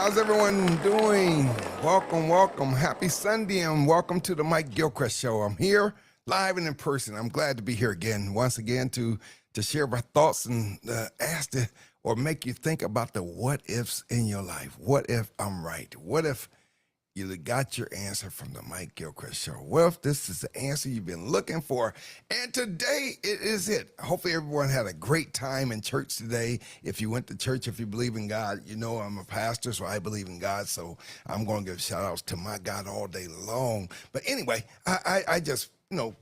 How's everyone doing? Welcome. Happy Sunday, and welcome to the Mike Gilcreast Show. I'm here live and in person. I'm glad to be here again, once again, to share my thoughts and ask or make you think about the what ifs in your life. What if I'm right? What if you got your answer from the Mike Gilcreast Show? Well, if this is the answer you've been looking for, and today it is it. Hopefully everyone had a great time in church today. If you went to church, if you believe in God, you know I'm a pastor, so I believe in God, so I'm going to give shout outs to my God all day long. But anyway, I just,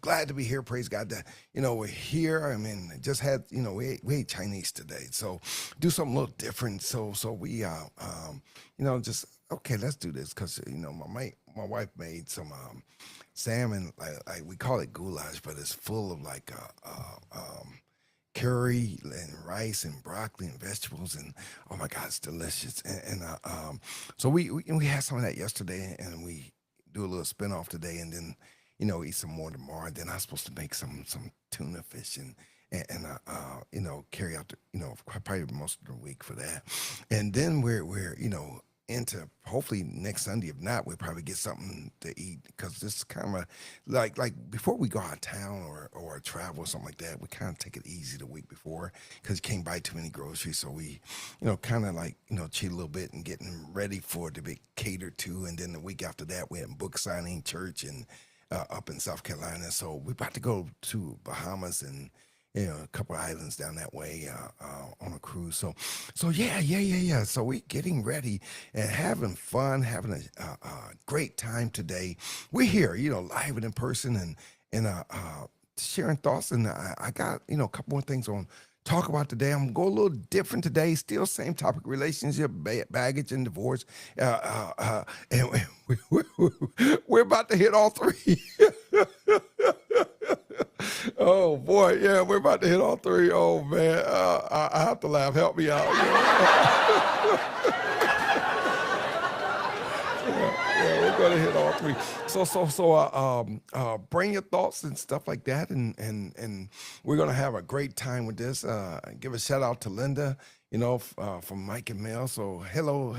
glad to be here. Praise God that, we're here. I mean, just had, we ate Chinese today. So do something a little different. So we, just, okay, let's do this. Cause my wife made some, salmon, like we call it goulash, but it's full of like, curry and rice and broccoli and vegetables. And oh my God, it's delicious. So we had some of that yesterday, and we do a little spin off today, and then, eat some more tomorrow. And then I'm supposed to make some tuna fish and carry out probably most of the week for that. And then we're into hopefully next Sunday. If not, we'll probably get something to eat, because this is kind of like before we go out of town or travel or something like that, we kind of take it easy the week before, because you can't buy too many groceries. So we, kind of cheat a little bit and getting ready for it to be catered to. And then the week after that, we had book signing church and up in South Carolina. So we're about to go to Bahamas and a couple of islands down that way on a cruise. So yeah. So we're getting ready and having fun, having a great time today. We're here, live and in person, and sharing thoughts. And I got a couple more things on talk about today. I'm going a little different today. Still same topic: relationship, baggage, and divorce. And we're about to hit all three. Oh boy, yeah, we're about to hit all three. Oh man, I have to laugh. Help me out. Yeah, we're gonna hit all three. So bring your thoughts and stuff like that, and we're gonna have a great time with this. Give a shout out to Linda, from Mike and Mel. So hello.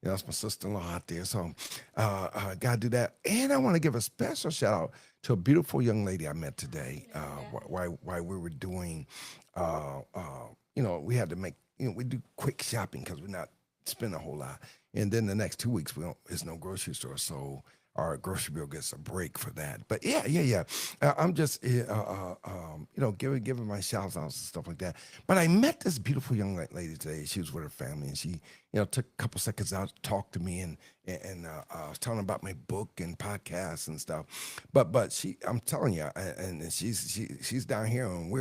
That's my sister-in-law out there. So gotta do that. And I want to give a special shout out to a beautiful young lady I met today. While we were doing, we had to make, we do quick shopping because we're not spending a whole lot. And then the next 2 weeks, there's no grocery store. So our grocery bill gets a break for that. But yeah. I'm just, giving my shout outs and stuff like that. But I met this beautiful young lady today. She was with her family, and she, took a couple seconds out to talk to me and was telling about my book and podcasts and stuff. But I'm telling you, and she's down here, and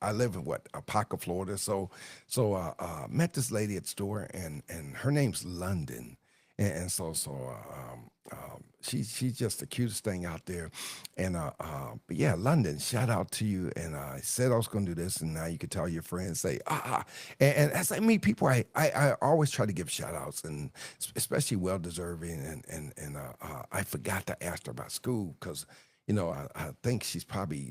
I live in Apopka, Florida. So met this lady at the store, and her name's London. And so she's just the cutest thing out there. And but yeah, London, shout out to you. And I said I was going to do this, and now you can tell your friends, say and as I meet people, I always try to give shout outs, and especially well deserving. And I forgot to ask her about school, because I think she's probably,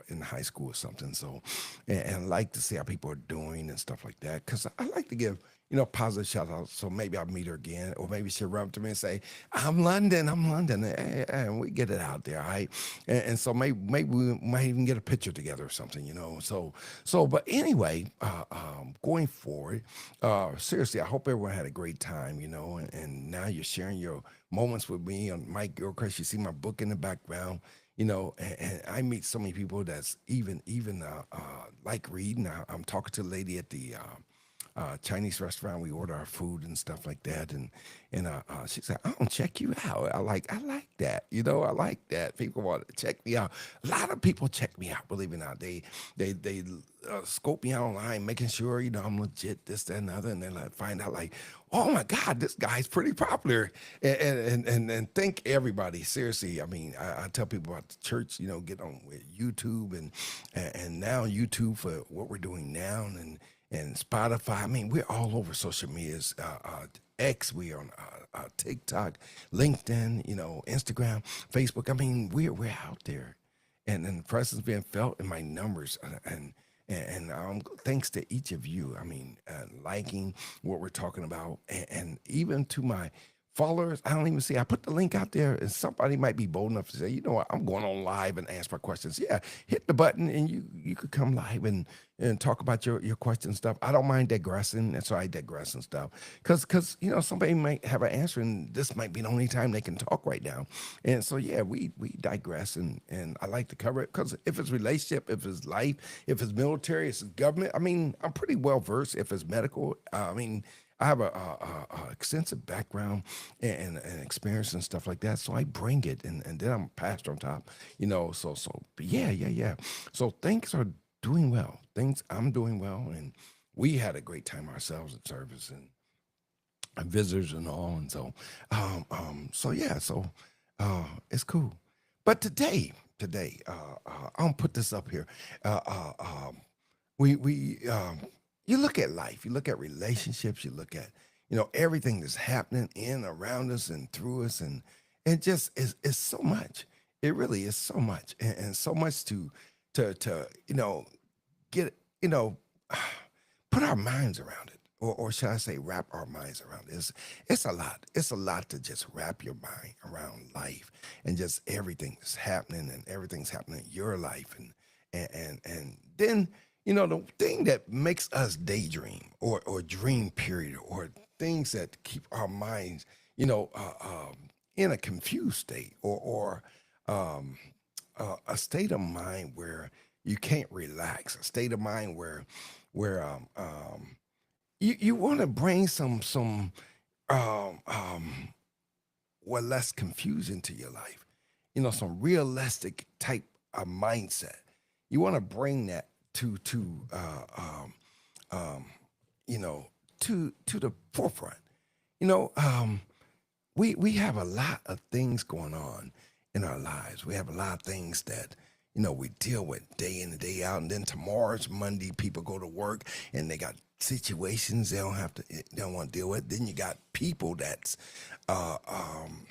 in high school or something. So, and I like to see how people are doing and stuff like that, because I like to give, positive shout outs. So maybe I'll meet her again, or maybe she'll run up to me and say, I'm London. And we get it out there, all right? And so maybe we might even get a picture together or something, but anyway, going forward, seriously, I hope everyone had a great time, and now you're sharing your moments with me on Mike Gilcreast. You see my book in the background, and I meet so many people that's even like reading. I'm talking to a lady at the Chinese restaurant. We order our food and stuff like that, and she said, "I don't check you out." I like that, I like that. People want to check me out. A lot of people check me out. Believe it or not, they scope me out online, making sure I'm legit, this, that, and the other, and then find out like, oh my God, this guy's pretty popular, and thank everybody. Seriously, I mean, I tell people about the church, get on with YouTube and now YouTube for what we're doing now, and Spotify. I mean, we're all over social medias. X, we on TikTok, LinkedIn, Instagram, Facebook. I mean, we're out there, and the presence being felt in my numbers, and And thanks to each of you. I mean, liking what we're talking about, and even to my followers, I don't even see. I put the link out there, and somebody might be bold enough to say, you know what, I'm going on live and ask my questions. Yeah, hit the button, and you could come live and talk about your question stuff. I don't mind digressing, and so I digress and stuff because somebody might have an answer, and this might be the only time they can talk right now. And so yeah, we digress, and I like to cover it because if it's relationship, if it's life, if it's military, if it's government. I mean, I'm pretty well versed. If it's medical, I mean, I have a extensive background and experience and stuff like that. So I bring it, and then I'm a pastor on top, So but yeah. So things are doing well. Things I'm doing well, and we had a great time ourselves at service and visitors and all, and so yeah, it's cool. But I'll put this up here. Uh, uh, um, we You look at life, you look at relationships, you look at everything that's happening in around us and through us, and it just is so much. It really is so much, and so much to get put our minds around it, or should I say, wrap our minds around it. It's a lot. It's a lot to just wrap your mind around life and just everything that's happening and everything's happening in your life, and then the thing that makes us daydream or dream period or things that keep our minds in a confused state or um, a state of mind where you can't relax, a state of mind where you want to bring some um, um, less confusion to your life, some realistic type of mindset. You want to bring that um, you know to the forefront. You know, um, we have a lot of things going on in our lives. We have a lot of things that we deal with day in and day out. And then tomorrow's Monday. People go to work and they got situations they don't want to deal with. Then you got people that's uh, um,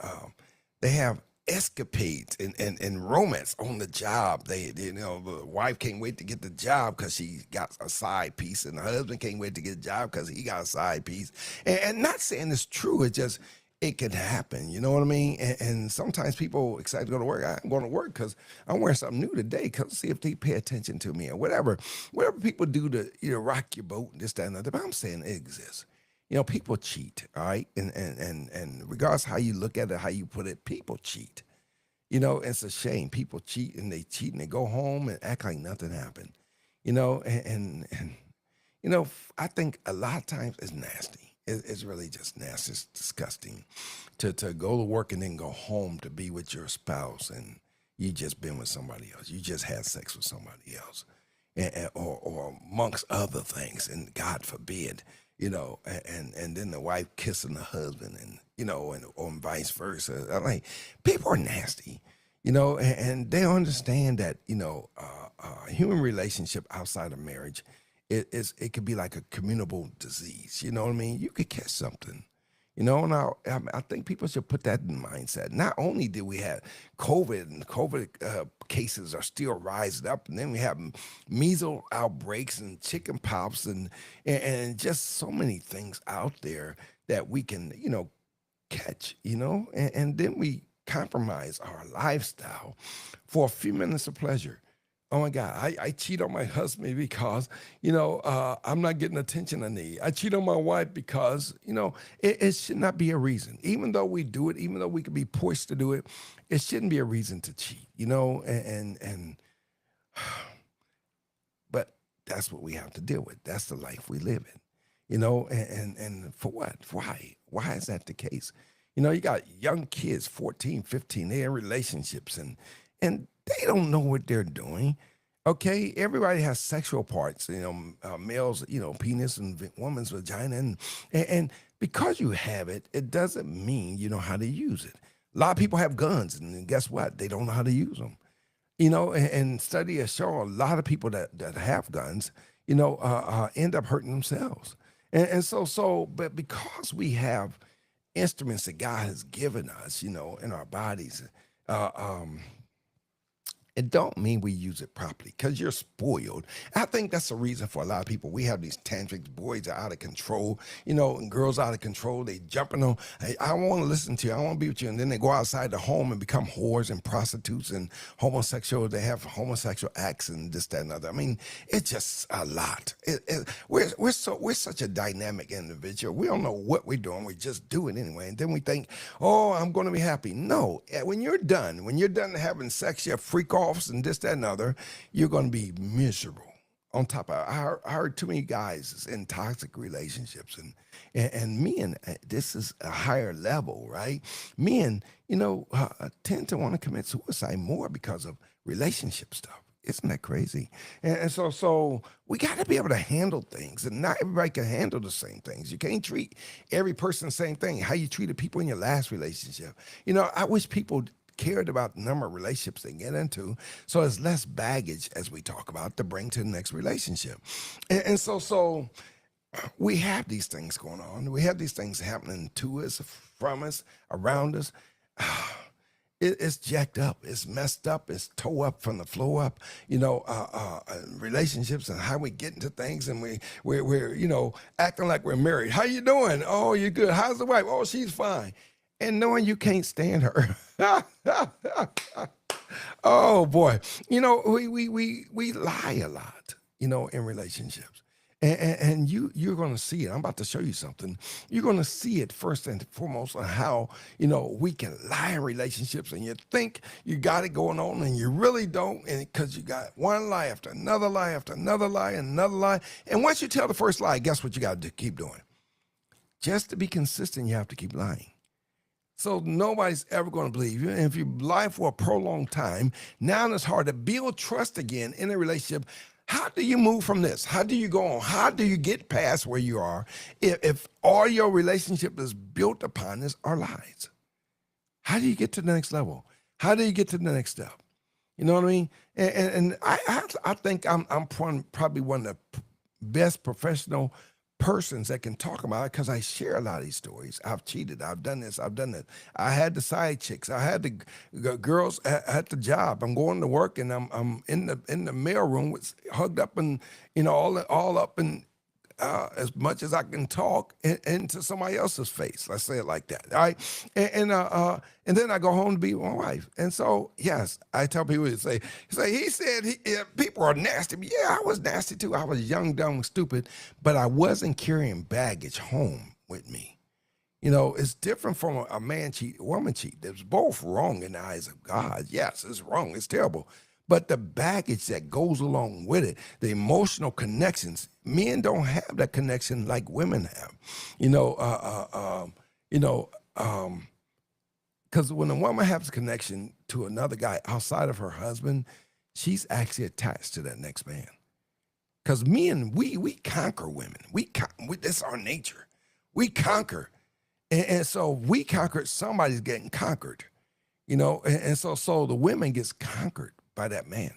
um, they have escapades and romance on the job. The wife can't wait to get the job because she got a side piece, and the husband can't wait to get a job because he got a side piece. And not saying it's true, it's just it can happen. You know what I mean? And sometimes people excited to go to work. I'm going to work because I'm wearing something new today. Because see if they pay attention to me or whatever people do to rock your boat and this that and that. But I'm saying it exists. People cheat, all right, and regardless how you look at it, how you put it, people cheat. It's a shame. People cheat and they go home and act like nothing happened. And I think a lot of times it's nasty. It's really just nasty. It's disgusting to go to work and then go home to be with your spouse and you just been with somebody else. You just had sex with somebody else, or amongst other things. And God forbid, and then the wife kissing the husband, and or vice versa. I'm like, people are nasty, and they don't understand that human relationship outside of marriage, it could be like a communicable disease. You know what I mean? You could catch something. And I think people should put that in mindset. Not only did we have COVID, and COVID cases are still rising up, and then we have measles outbreaks and chicken pox and just so many things out there that we can, catch, and then we compromise our lifestyle for a few minutes of pleasure. Oh my God, I cheat on my husband because, I'm not getting attention I need. I cheat on my wife because, it should not be a reason. Even though we do it, even though we could be pushed to do it, it shouldn't be a reason to cheat, but that's what we have to deal with. That's the life we live in, and for what? Why? Why is that the case? You got young kids, 14, 15, they're in relationships and they don't know what they're doing. Okay, everybody has sexual parts, males, penis and woman's vagina, and because you have it, it doesn't mean you know how to use it. A lot of people have guns, and guess what? They don't know how to use them. And study has shown a lot of people that have guns, end up hurting themselves. But because we have instruments that God has given us, in our bodies, uh, um, It don't mean we use it properly because you're spoiled. I think that's the reason for a lot of people. We have these tantrics, boys are out of control, and girls out of control. They jumping on, hey, I want to listen to you, I want to be with you. And then they go outside the home and become whores and prostitutes and homosexual. They have homosexual acts and this, that, and other. I mean, it's just a lot. We're such a dynamic individual. We don't know what we're doing. We just do it anyway. And then we think, oh, I'm going to be happy. No, when you're done having sex, you have freak offs and this, that, and other, you're going to be miserable. On top of, I heard too many guys in toxic relationships, and men. This is a higher level, right? Men, tend to want to commit suicide more because of relationship stuff. Isn't that crazy? And so we got to be able to handle things, and not everybody can handle the same things. You can't treat every person the same thing. How you treated people in your last relationship. I wish people cared about the number of relationships they get into, so there's less baggage, as we talk about, to bring to the next relationship. And so we have these things going on. We have these things happening to us, from us, around us. It's jacked up. It's messed up. It's toe up from the floor up. Relationships and how we get into things, and we're acting like we're married. How you doing? Oh, you're good. How's the wife? Oh, she's fine. And knowing you can't stand her. Oh boy, we lie a lot, in relationships, and you're going to see it. I'm about to show you something. You're going to see it first and foremost on how we can lie in relationships, and you think you got it going on, and you really don't, and because you got one lie after another lie after another lie and another lie, and once you tell the first lie, guess what you got to keep doing? Just to be consistent, you have to keep lying. So nobody's ever going to believe you. And if you lie for a prolonged time, now it's hard to build trust again in a relationship. How do you move from this? How do you go on? How do you get past where you are if all your relationship is built upon this are lies? How do you get to the next level? How do you get to the next step? You know what I mean? And I think I'm probably one of the best professional persons that can talk about it because I share a lot of these stories. I've cheated. I've done this. I've done that. I had the side chicks. I had the girls at the job. I'm going to work and I'm in the mailroom with hugged up and all up and as much as I can talk into somebody else's face. Let's say it like that. All right. And then I go home to be with my wife. And so, yes, I tell people he said people are nasty. Yeah, I was nasty too. I was young, dumb, stupid, but I wasn't carrying baggage home with me. It's different from a man cheat, a woman cheat. It's both wrong in the eyes of God. Yes, it's wrong. It's terrible. But the baggage that goes along with it, the emotional connections, men don't have that connection like women have. Because when a woman has a connection to another guy outside of her husband, she's actually attached to that next man. Because men, we conquer women. That's our nature. We conquer. And so we conquered, somebody's getting conquered, and so the women gets conquered by that man,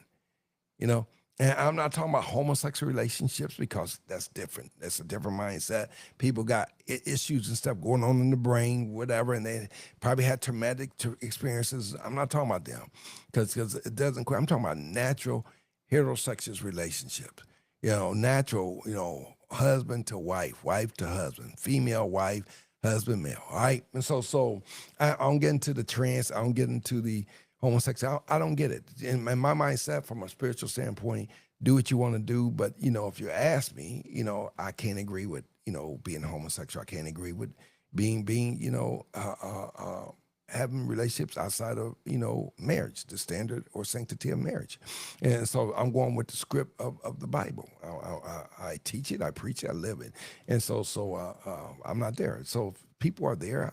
and I'm not talking about homosexual relationships because that's different. That's a different mindset. People got issues and stuff going on in the brain, whatever, and they probably had traumatic experiences. I'm not talking about them because it doesn't. I'm talking about natural heterosexual relationships. Natural, husband to wife, wife to husband, female wife, husband male. All right, and so I don't get into the trans. I don't get into the homosexual. I don't get it. In my mindset, from a spiritual standpoint, do what you want to do. But, if you ask me, I can't agree with, being homosexual. I can't agree with being having relationships outside of, marriage, the standard or sanctity of marriage. And so I'm going with the script of the Bible. I teach it, I preach it, I live it. And so I'm not there. So if people are there,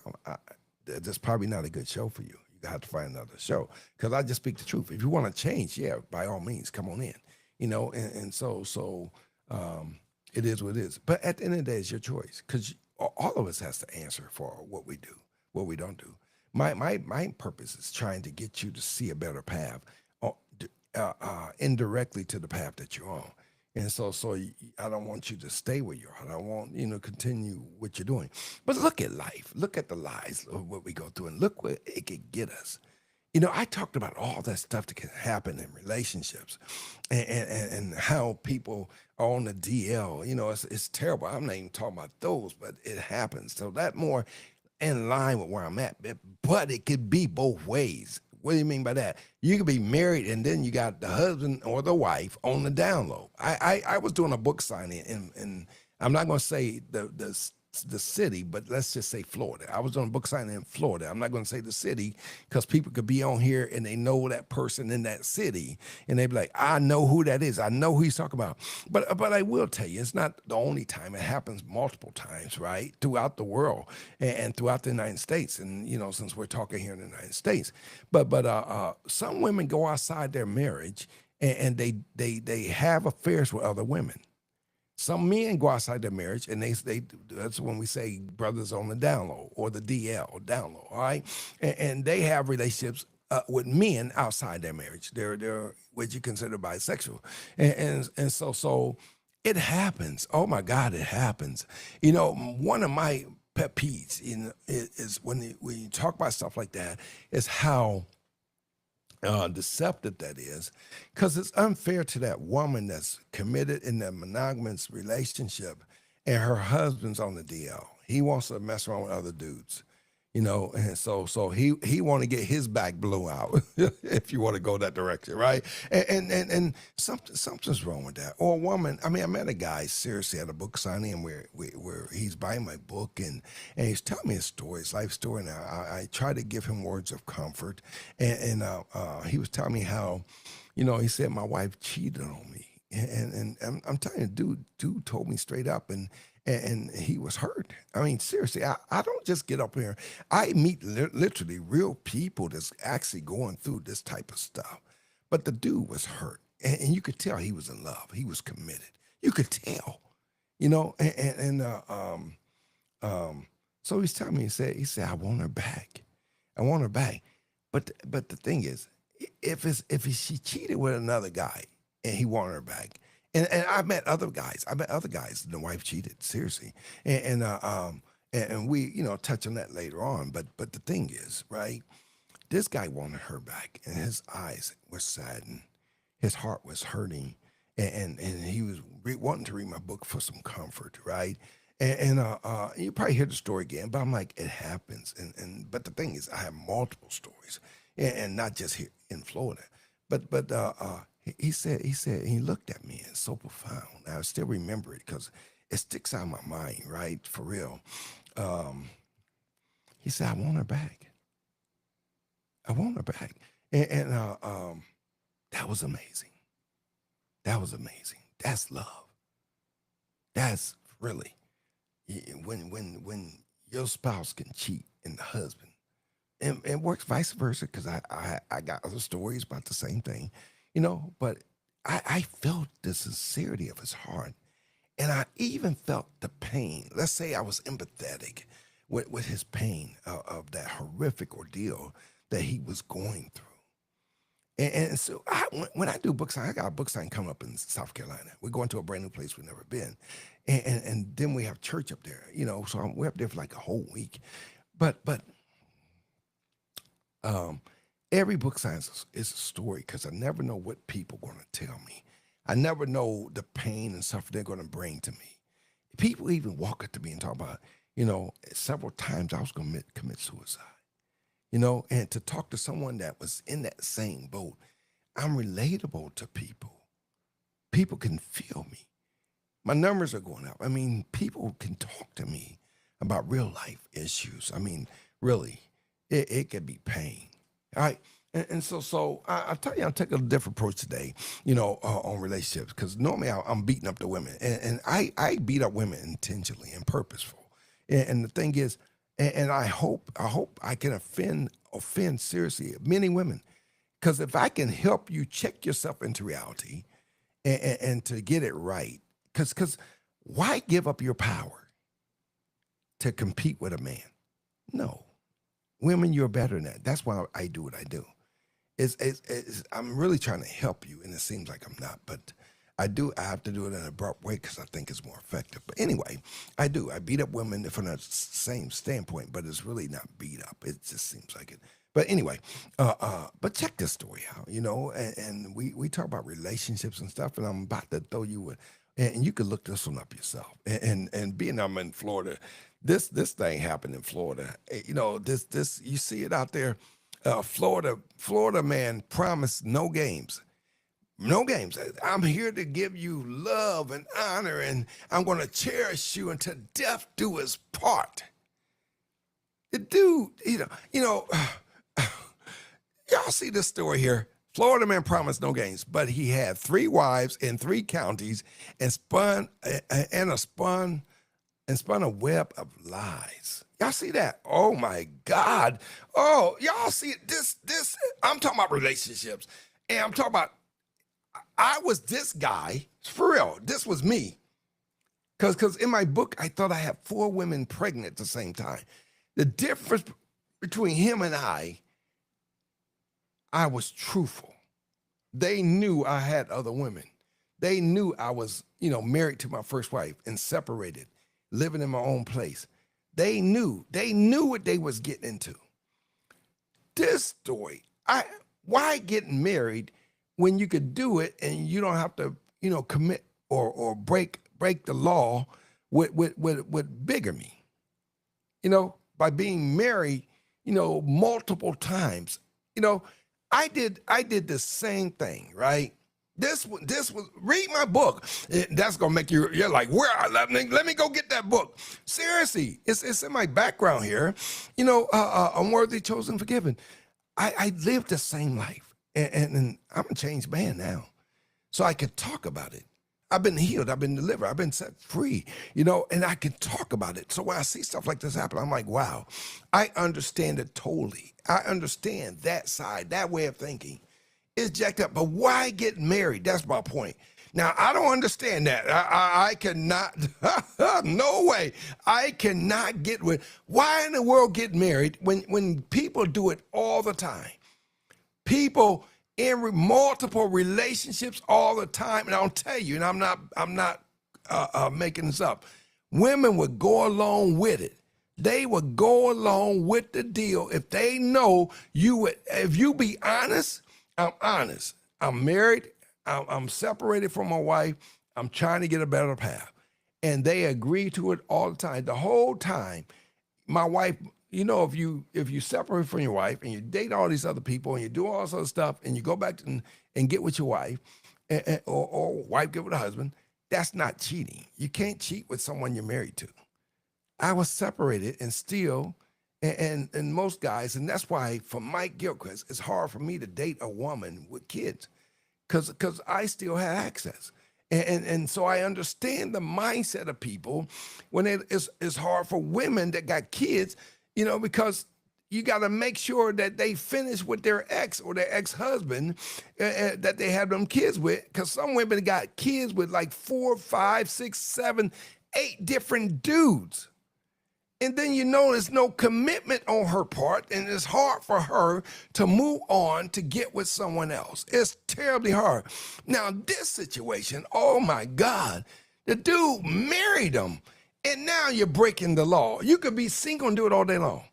that's probably not a good show for you. You have to find another show because I just speak the truth. If you want to change, yeah, by all means, come on in, and so it is what it is. But at the end of the day, it's your choice because all of us has to answer for what we do, what we don't do. My purpose is trying to get you to see a better path, indirectly to the path that you're on. And so I don't want you to stay where you are. I don't want, continue what you're doing. But look at life. Look at the lies of what we go through and look where it could get us. I talked about all that stuff that can happen in relationships, and how people are on the DL. It's terrible. I'm not even talking about those, but it happens. So that more in line with where I'm at. But it could be both ways. What do you mean by that? You could be married and then you got the husband or the wife on the down low. I was doing a book signing and I'm not going to say the city, but let's just say Florida. I was doing a book signing in Florida. I'm not going to say the city because people could be on here and they know that person in that city and they be like, I know who that is. I know who he's talking about. But I will tell you, it's not the only time. It happens multiple times, right, throughout the world and throughout the United States. And since we're talking here in the United States, but some women go outside their marriage and they have affairs with other women. Some men go outside their marriage, and they that's when we say brothers on the down low or the DL down low, all right? And they have relationships with men outside their marriage. They're what you consider bisexual, and so it happens. Oh my God, it happens. One of my pet peeves is when you talk about stuff like that is how deceptive that is, because it's unfair to that woman that's committed in a monogamous relationship and her husband's on the DL. He wants to mess around with other dudes, and so he want to get his back blew out if you want to go that direction, right? And something's wrong with that. Or a woman. I mean, I met a guy seriously at a book signing where he's buying my book and he's telling me his story, his life story, and I try to give him words of comfort, and he was telling me how, he said my wife cheated on me, and I'm telling you, dude told me straight up, and he was hurt. I mean, seriously, I don't just get up here. I meet literally real people that's actually going through this type of stuff. But the dude was hurt, and you could tell he was in love. He was committed. You could tell, so he's telling me, he said, I want her back. I want her back. But the thing is, if she cheated with another guy and he wanted her back. And I met other guys. The wife cheated, seriously. And we, touch on that later on. But the thing is, right? This guy wanted her back, and his eyes were saddened. His heart was hurting, and he was wanting to read my book for some comfort, right? And you probably hear the story again, but I'm like, it happens. But the thing is, I have multiple stories, and not just here in Florida. But he said, he looked at me, and it's so profound. I still remember it because it sticks out in my mind, right? For real. He said, I want her back. I want her back. And that was amazing. That was amazing. That's love. That's really when your spouse can cheat and the husband, and it works vice versa, because I got other stories about the same thing, but I felt the sincerity of his heart, and I even felt the pain. Let's say I was empathetic with his pain of that horrific ordeal that he was going through. And so when I do book signing, I got a book signing coming up in South Carolina. We're going to a brand new place we've never been. And then we have church up there, so we're up there for like a whole week. But every book sign is a story, because I never know what people are going to tell me. I never know the pain and suffering they're going to bring to me. People even walk up to me and talk about, several times I was going to commit suicide. And to talk to someone that was in that same boat, I'm relatable to people. People can feel me. My numbers are going up. I mean, people can talk to me about real life issues. I mean, really, it could be pain. All right. And so I'll tell you, I'll take a different approach today, on relationships, because normally I'm beating up the women, and I beat up women intentionally and purposeful. And the thing is, and I hope I can offend seriously many women, because if I can help you check yourself into reality and to get it right, because why give up your power to compete with a man? No, women, you're better than that. That's why I do what I do. I'm really trying to help you, and it seems like I'm not, but I do. I have to do it in an abrupt way because I think it's more effective. But anyway, I do. I beat up women from the same standpoint, but it's really not beat up. It just seems like it. But anyway, but check this story out, and we talk about relationships and stuff, and I'm about to throw you and you can look this one up yourself. And being I'm in Florida, this thing happened in Florida. This you see it out there. Florida man promised no games. No games. I'm here to give you love and honor, and I'm going to cherish you until death do us part. The dude, y'all see this story here. Florida man promised no games, but he had 3 wives in 3 counties and spun a web of lies. Y'all see that? Oh my God. Oh, y'all see it. This, I'm talking about relationships. And I'm talking about, I was this guy, for real. This was me. Because in my book, I thought I had 4 women pregnant at the same time. The difference between him and I was truthful. They knew I had other women. They knew I was, married to my first wife and separated, living in my own place. They knew what they was getting into. This story, why getting married when you could do it and you don't have to, commit or break the law with bigamy, by being married, multiple times. I did the same thing, right? This was read my book. That's gonna make you're like, let me go get that book. Seriously, it's in my background here. Unworthy, chosen, forgiven. I lived the same life, and I'm a changed man now, so I could talk about it. I've been healed, I've been delivered, I've been set free, and I can talk about it. So when I see stuff like this happen, I'm like, wow, I understand it totally. I understand that side, that way of thinking. It's jacked up, but why get married? That's my point. Now, I don't understand that. I cannot, no way. I cannot get with, why in the world get married when people do it all the time? People in multiple relationships all the time, and I'll tell you, and I'm not making this up. Women would go along with it. They would go along with the deal if they know you would. If you be honest, I'm honest. I'm married. I'm separated from my wife. I'm trying to get a better path, and they agree to it all the time. The whole time, my wife. If you separate from your wife and you date all these other people and you do all this other stuff and you go back and get with your wife or wife get with a husband, that's not cheating. You can't cheat with someone you're married to. I was separated and still, and most guys, and that's why for Mike Gilcreast, it's hard for me to date a woman with kids because I still had access. And so I understand the mindset of people when it's hard for women that got kids, because you got to make sure that they finish with their ex or their ex-husband that they have them kids with. Because some women got kids with like 4, 5, 6, 7, 8 different dudes. And then there's no commitment on her part, and it's hard for her to move on to get with someone else. It's terribly hard. Now, this situation, oh my God, the dude married him. And now you're breaking the law. You could be single and do it all day long,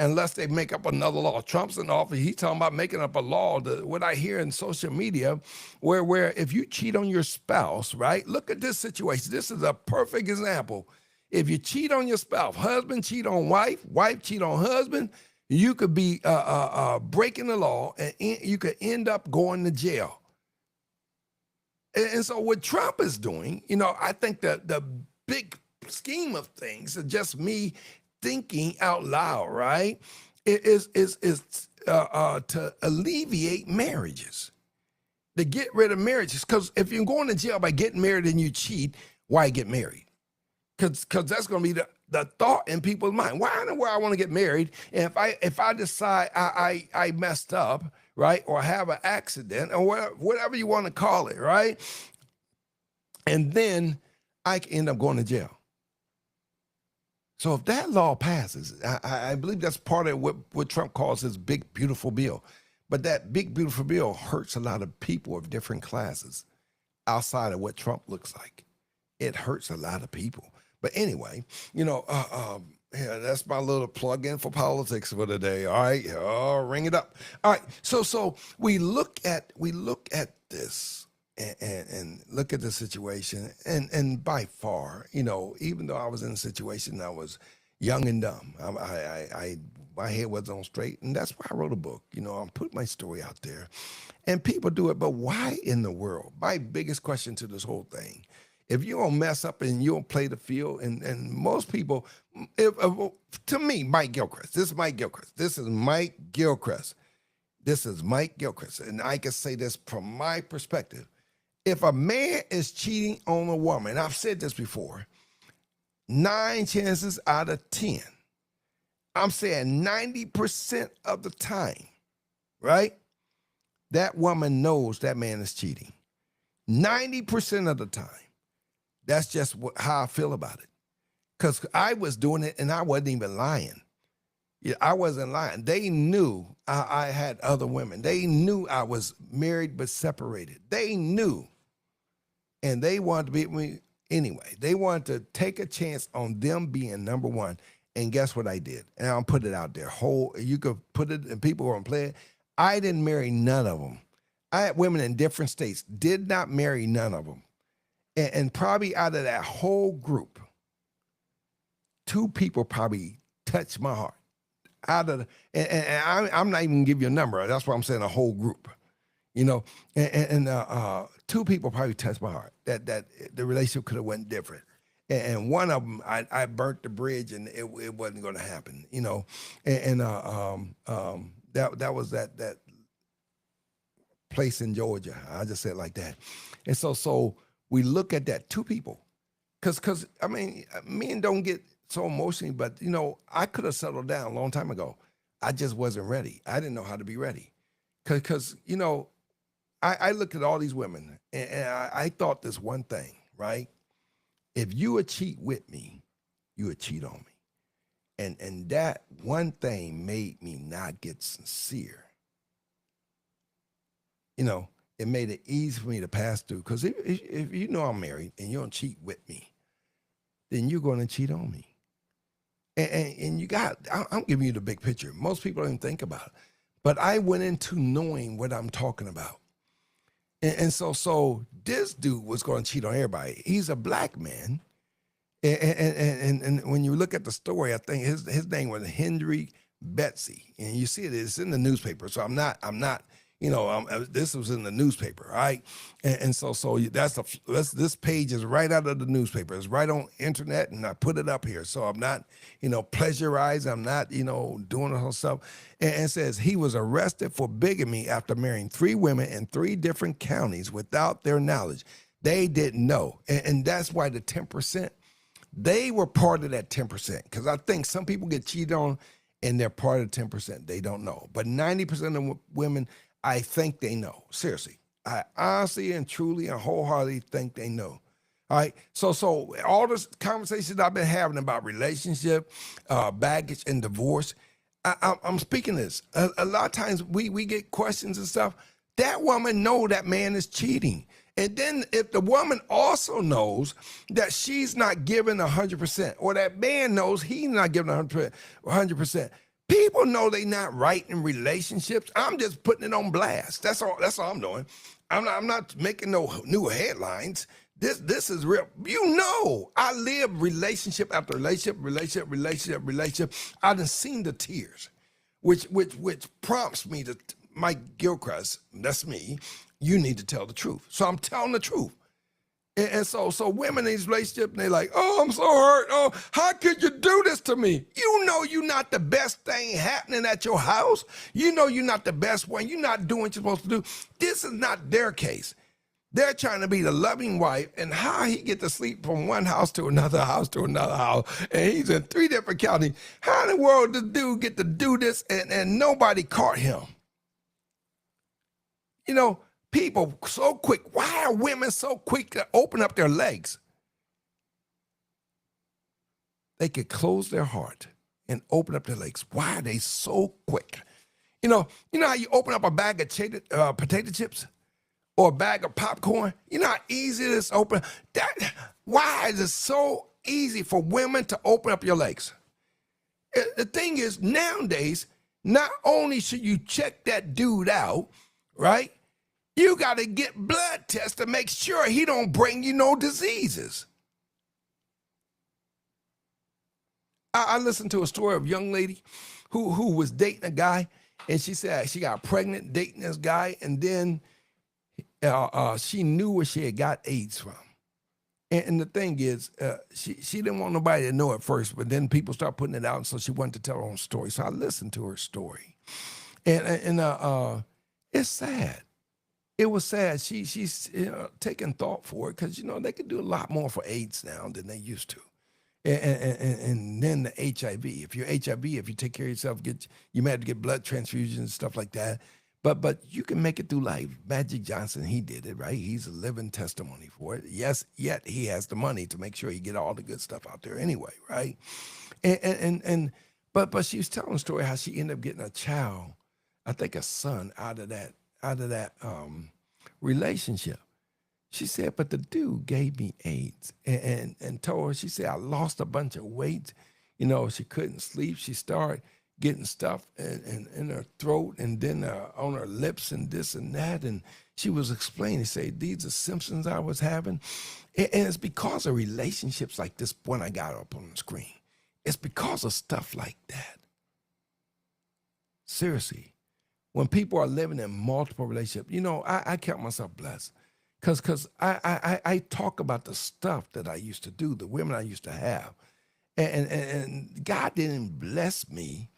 unless they make up another law. Trump's in office. He's talking about making up a law. What I hear in social media, where if you cheat on your spouse, right? Look at this situation. This is a perfect example. If you cheat on your spouse, husband cheat on wife, wife cheat on husband, you could be breaking the law, and you could end up going to jail. And so what Trump is doing, I think that the big scheme of things is just me thinking out loud, right? It is to alleviate marriages, to get rid of marriages. Because if you're going to jail by getting married and you cheat, why get married? Because that's going to be the thought in people's mind. Why in the world I want to get married? And if I decide I messed up, right, or have an accident or whatever you want to call it, right, and then I can end up going to jail. So if that law passes, I believe that's part of what Trump calls his big, beautiful bill. But that big, beautiful bill hurts a lot of people of different classes. outside of what Trump looks like. It hurts a lot of people. But anyway, yeah, that's my little plug-in for politics for today. All right, ring it up. All right, so we look at this and look at the situation, and by far, even though I was in a situation I was young and dumb, I my head wasn't on straight, and that's why I wrote a book. I put my story out there, and people do it. But why in the world? My biggest question to this whole thing: if you don't mess up and you don't play the field, and most people, to me, Mike Gilcreast, this is Mike Gilcreast, this is Mike Gilcreast, this is Mike Gilcreast, and I can say this from my perspective. If a man is cheating on a woman, I've said this before, 9 chances out of 10, I'm saying 90% of the time, right? That woman knows that man is cheating. 90% of the time. That's just how I feel about it. Because I was doing it and I wasn't even lying. Yeah, I wasn't lying. They knew I had other women. They knew I was married but separated. They knew. And they wanted to be with me anyway. They wanted to take a chance on them being number one. And guess what I did? And I'll put it out there. You could put it, and people were going to play it. I didn't marry none of them. I had women in different states, did not marry none of them. And probably out of that whole group, 2 people probably touched my heart. I'm not even gonna give you a number. That's why I'm saying a whole group, and 2 people probably touched my heart. That the relationship could have went different. And one of them, I burnt the bridge, and it wasn't going to happen, that was that place in Georgia. I just said it like that. And so we look at that 2 people, because I mean, men don't get so emotionally, but I could have settled down a long time ago. I just wasn't ready. I didn't know how to be ready, because I looked at all these women, and I thought this one thing, right? If you would cheat with me, you would cheat on me, and that one thing made me not get sincere. It made it easy for me to pass through, because if you know I'm married and you don't cheat with me, then you're going to cheat on me. And I'm giving you the big picture. Most people don't even think about it. But I went into knowing what I'm talking about. And so this dude was going to cheat on everybody. He's a black man. And when you look at the story, I think his name was Henry Betsy. And you see it's in the newspaper. So I'm not, this was in the newspaper, right? And so this page is right out of the newspaper. It's right on internet, and I put it up here. So I'm not, pleasurized. I'm not, doing the whole stuff. And it says he was arrested for bigamy after marrying 3 women in 3 different counties without their knowledge. They didn't know. And that's why the 10%, they were part of that 10%. Because I think some people get cheated on and they're part of the 10%. They don't know. But 90% of women, I think they know. Seriously. I honestly and truly and wholeheartedly think they know. All right. So all this conversations I've been having about relationship, baggage, and divorce, I'm speaking this. A lot of times we get questions and stuff. That woman know that man is cheating. And then if the woman also knows that she's not giving 100%, or that man knows he's not giving 100%, people know they not right in relationships. I'm just putting it on blast. That's all I'm doing. I'm not making no new headlines. This is real. I live relationship after relationship. I done seen the tears, which prompts me to, Mike Gilcreast, that's me, you need to tell the truth. So I'm telling the truth. And so women in these relationships, they're like, oh, I'm so hurt. Oh, how could you do this to me? You're not the best thing happening at your house. You're not the best one. You're not doing what you're supposed to do. This is not their case. They're trying to be the loving wife, and how he get to sleep from one house to another house to another house, and he's in 3 different counties. How in the world does dude get to do this and nobody caught him? People so quick. Why are women so quick to open up their legs? They could close their heart and open up their legs. Why are they so quick? You know how you open up a bag of potato chips? or a bag of popcorn. You know how easy it is to open that. Why is it so easy for women to open up your legs? The thing is, nowadays, not only should you check that dude out, right? You got to get blood tests to make sure he don't bring you no diseases. I listened to a story of a young lady who was dating a guy, and she said she got pregnant dating this guy, and then she knew where she had got AIDS from. And the thing is, she didn't want nobody to know at first, but then people start putting it out, and so she wanted to tell her own story. So I listened to her story, and it's sad. It was sad. She's taking thought for it because they could do a lot more for AIDS now than they used to. And then the HIV. If you're HIV, if you take care of yourself, you may have to get blood transfusions and stuff like that. But you can make it through life. Magic Johnson, he did it, right? He's a living testimony for it. Yes, yet he has the money to make sure he get all the good stuff out there anyway, right? But she was telling a story how she ended up getting a child, I think a son, out of that relationship. She said, but the dude gave me AIDS and told her, she said, I lost a bunch of weight. She couldn't sleep. She started getting stuff in her throat and then on her lips and this and that. And she was explaining, say, these are symptoms I was having. And it's because of relationships like this one I got up on the screen. It's because of stuff like that. Seriously. When people are living in multiple relationships, I count myself blessed. Because I talk about the stuff that I used to do, the women I used to have. And God didn't bless me,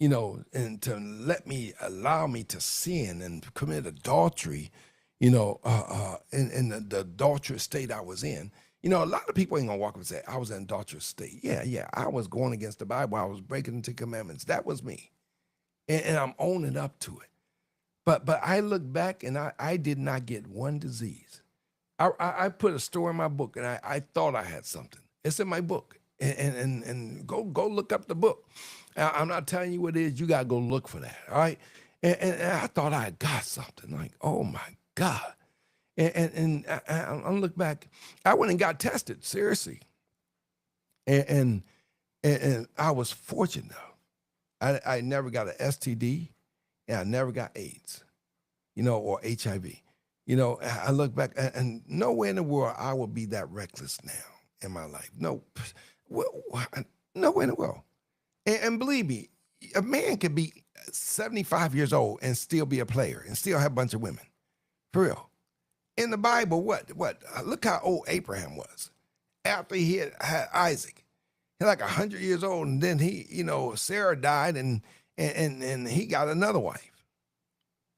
and to allow me to sin and commit adultery, in the adulterous state I was in. A lot of people ain't gonna walk up and say, I was in an adulterous state. Yeah, I was going against the Bible. I was breaking into commandments. That was me. And I'm owning up to it. But I look back and I did not get one disease. I put a story in my book and I thought I had something. It's in my book. And go look up the book. I'm not telling you what it is. You got to go look for that, all right? And I thought I had got something. Like, oh, my God. And I look back. I went and got tested, seriously. And I was fortunate, though. I never got an STD. And I never got AIDS, or HIV. I look back and nowhere in the world I would be that reckless now in my life. No, nowhere in the world. And believe me, a man could be 75 years old and still be a player and still have a bunch of women. For real. In the Bible, what? Look how old Abraham was. After he had Isaac. He's like 100 years old, and then Sarah died and he got another wife.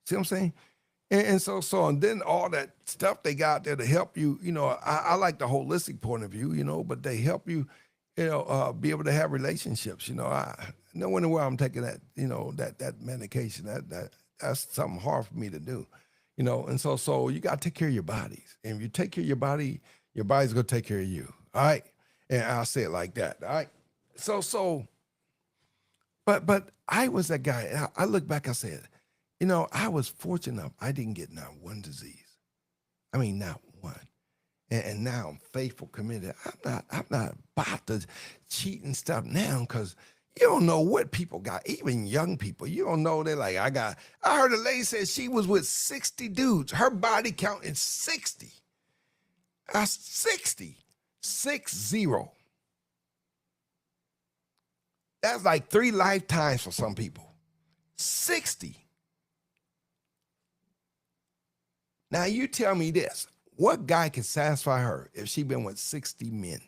See what I'm saying? And so then all that stuff they got there to help you, I like the holistic point of view, but they help you, be able to have relationships. I know anywhere I'm taking that, that medication, that's something hard for me to do, and so you got to take care of your bodies. And if you take care of your body's going to take care of you. All right. And I'll say it like that. All right. But I was that guy. I look back, I said, I was fortunate enough. I didn't get not one disease. I mean, not one. And now I'm faithful, committed. I'm not about to cheat and stuff now because you don't know what people got, even young people. You don't know. They're like, I heard a lady say she was with 60 dudes. Her body count is 60. 60. 60. That's like 3 lifetimes for some people. 60. Now you tell me this. What guy can satisfy her if she been with 60 men?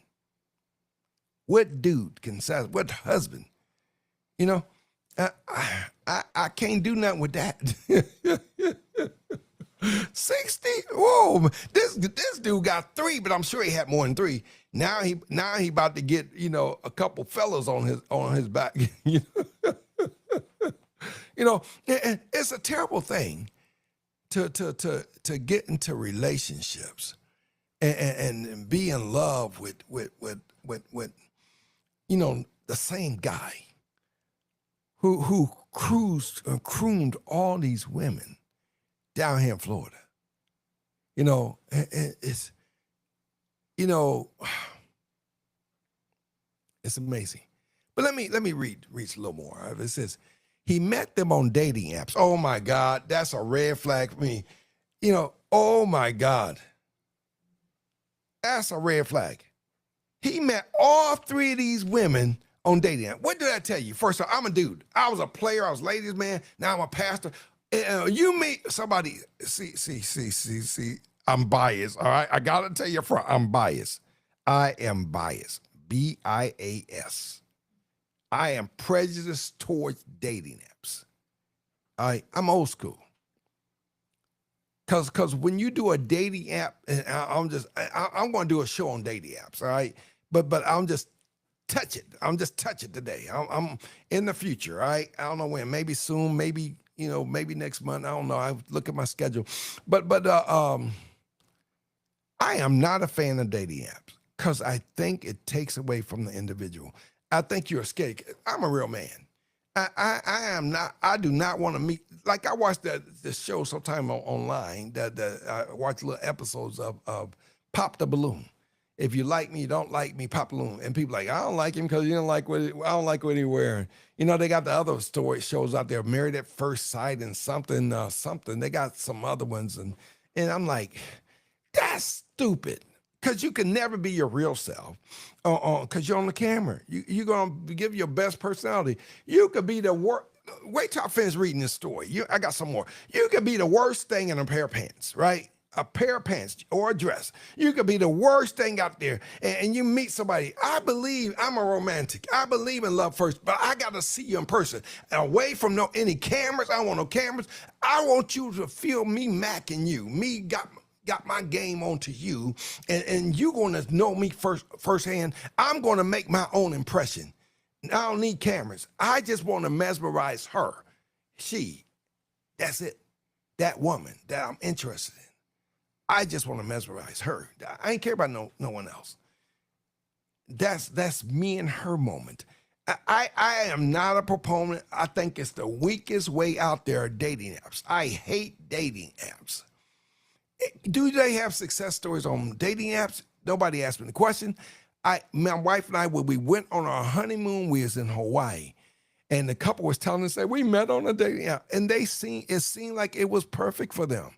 What dude can satisfy, what husband? I can't do nothing with that. 60? Whoa, this dude got 3, but I'm sure he had more than 3. Now he about to get, a couple fellas on his back. It's a terrible thing to get into relationships and be in love with the same guy who crooned all these women down here in Florida. It's, you know, it's amazing. But let me read a little more. It says he met them on dating apps. Oh my God, that's a red flag for me. Oh my God, that's a red flag. He met all three of these women on dating apps. What did I tell you? First of all, I'm a dude. I was a player. I was ladies' man. Now I'm a pastor. You meet somebody. See. I'm biased. All right, I gotta tell you front. I'm biased. I am biased. BIAS. I am prejudiced towards dating apps. I'm old school. Cause when you do a dating app, and I'm going to do a show on dating apps. All right, but I'm just touch it. I'm just touch it today. I'm in the future. All right, I don't know when. Maybe soon. Maybe maybe next month. I don't know. I look at my schedule. But I am not a fan of dating apps because I think it takes away from the individual. I think you're scared. I'm a real man. I am not. I do not want to meet. Like I watched the show sometime online. That I watched little episodes of Pop the Balloon. If you like me, you don't like me, Pop the Balloon. And people like, I don't like him because you don't like I don't like what he's wearing. They got the other shows out there, Married at First Sight and something. They got some other ones, and I'm like, that's stupid. Because you can never be your real self because you're on the camera. You're going to give your best personality. You could be the worst. Wait till I finish reading this story. I got some more. You could be the worst thing in a pair of pants, right? A pair of pants or a dress. You could be the worst thing out there. And you meet somebody. I believe I'm a romantic. I believe in love first, but I got to see you in person. Away from any cameras. I don't want no cameras. I want you to feel me macking you. Me got my game onto you, and you're going to know me firsthand. I'm going to make my own impression. I don't need cameras. I just want to mesmerize her. That's it. That woman that I'm interested in. I just want to mesmerize her. I ain't care about no one else. That's me and her moment. I am not a proponent. I think it's the weakest way out there, dating apps. I hate dating apps. Do they have success stories on dating apps? Nobody asked me the question. My wife and I, when we went on our honeymoon, we was in Hawaii, and the couple was telling us that we met on a dating app, and it seemed like it was perfect for them.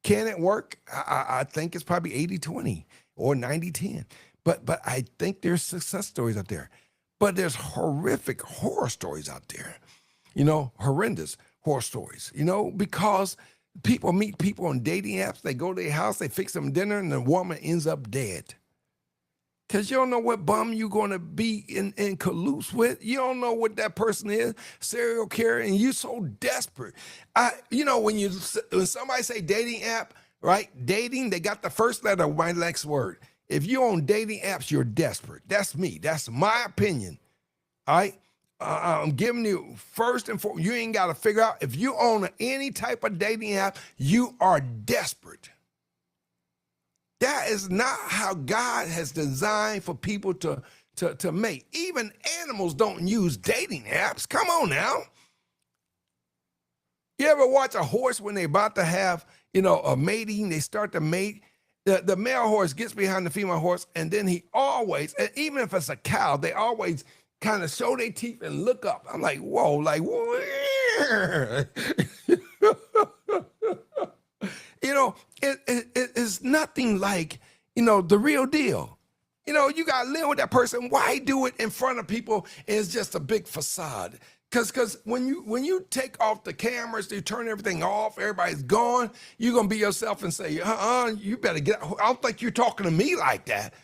Can it work? I think it's probably 80-20 or 90-10. But I think there's success stories out there. But there's horrific horror stories out there. Horrendous horror stories, because people meet people on dating apps. They go to their house, they fix them dinner, and the woman ends up dead. Because you don't know what bum you're going to be in cahoots with. You don't know what that person is, serial killer, and you're so desperate. When somebody say dating app, right? Dating, they got the first letter of my next word. If you're on dating apps, you're desperate. That's me. That's my opinion. All right? I'm giving you first and foremost, you ain't got to figure out if you own any type of dating app, you are desperate. That is not how God has designed for people to mate. Even animals don't use dating apps. Come on now. You ever watch a horse when they're about to have, a mating, they start to mate? The male horse gets behind the female horse, and then he always, and even if it's a cow, they always kind of show their teeth and look up. I'm like, whoa, like, it's nothing like, the real deal. You got to live with that person. Why do it in front of people? It's just a big facade. Because when you take off the cameras, you turn everything off, everybody's gone, you're going to be yourself and say, you better get out. I don't think you're talking to me like that.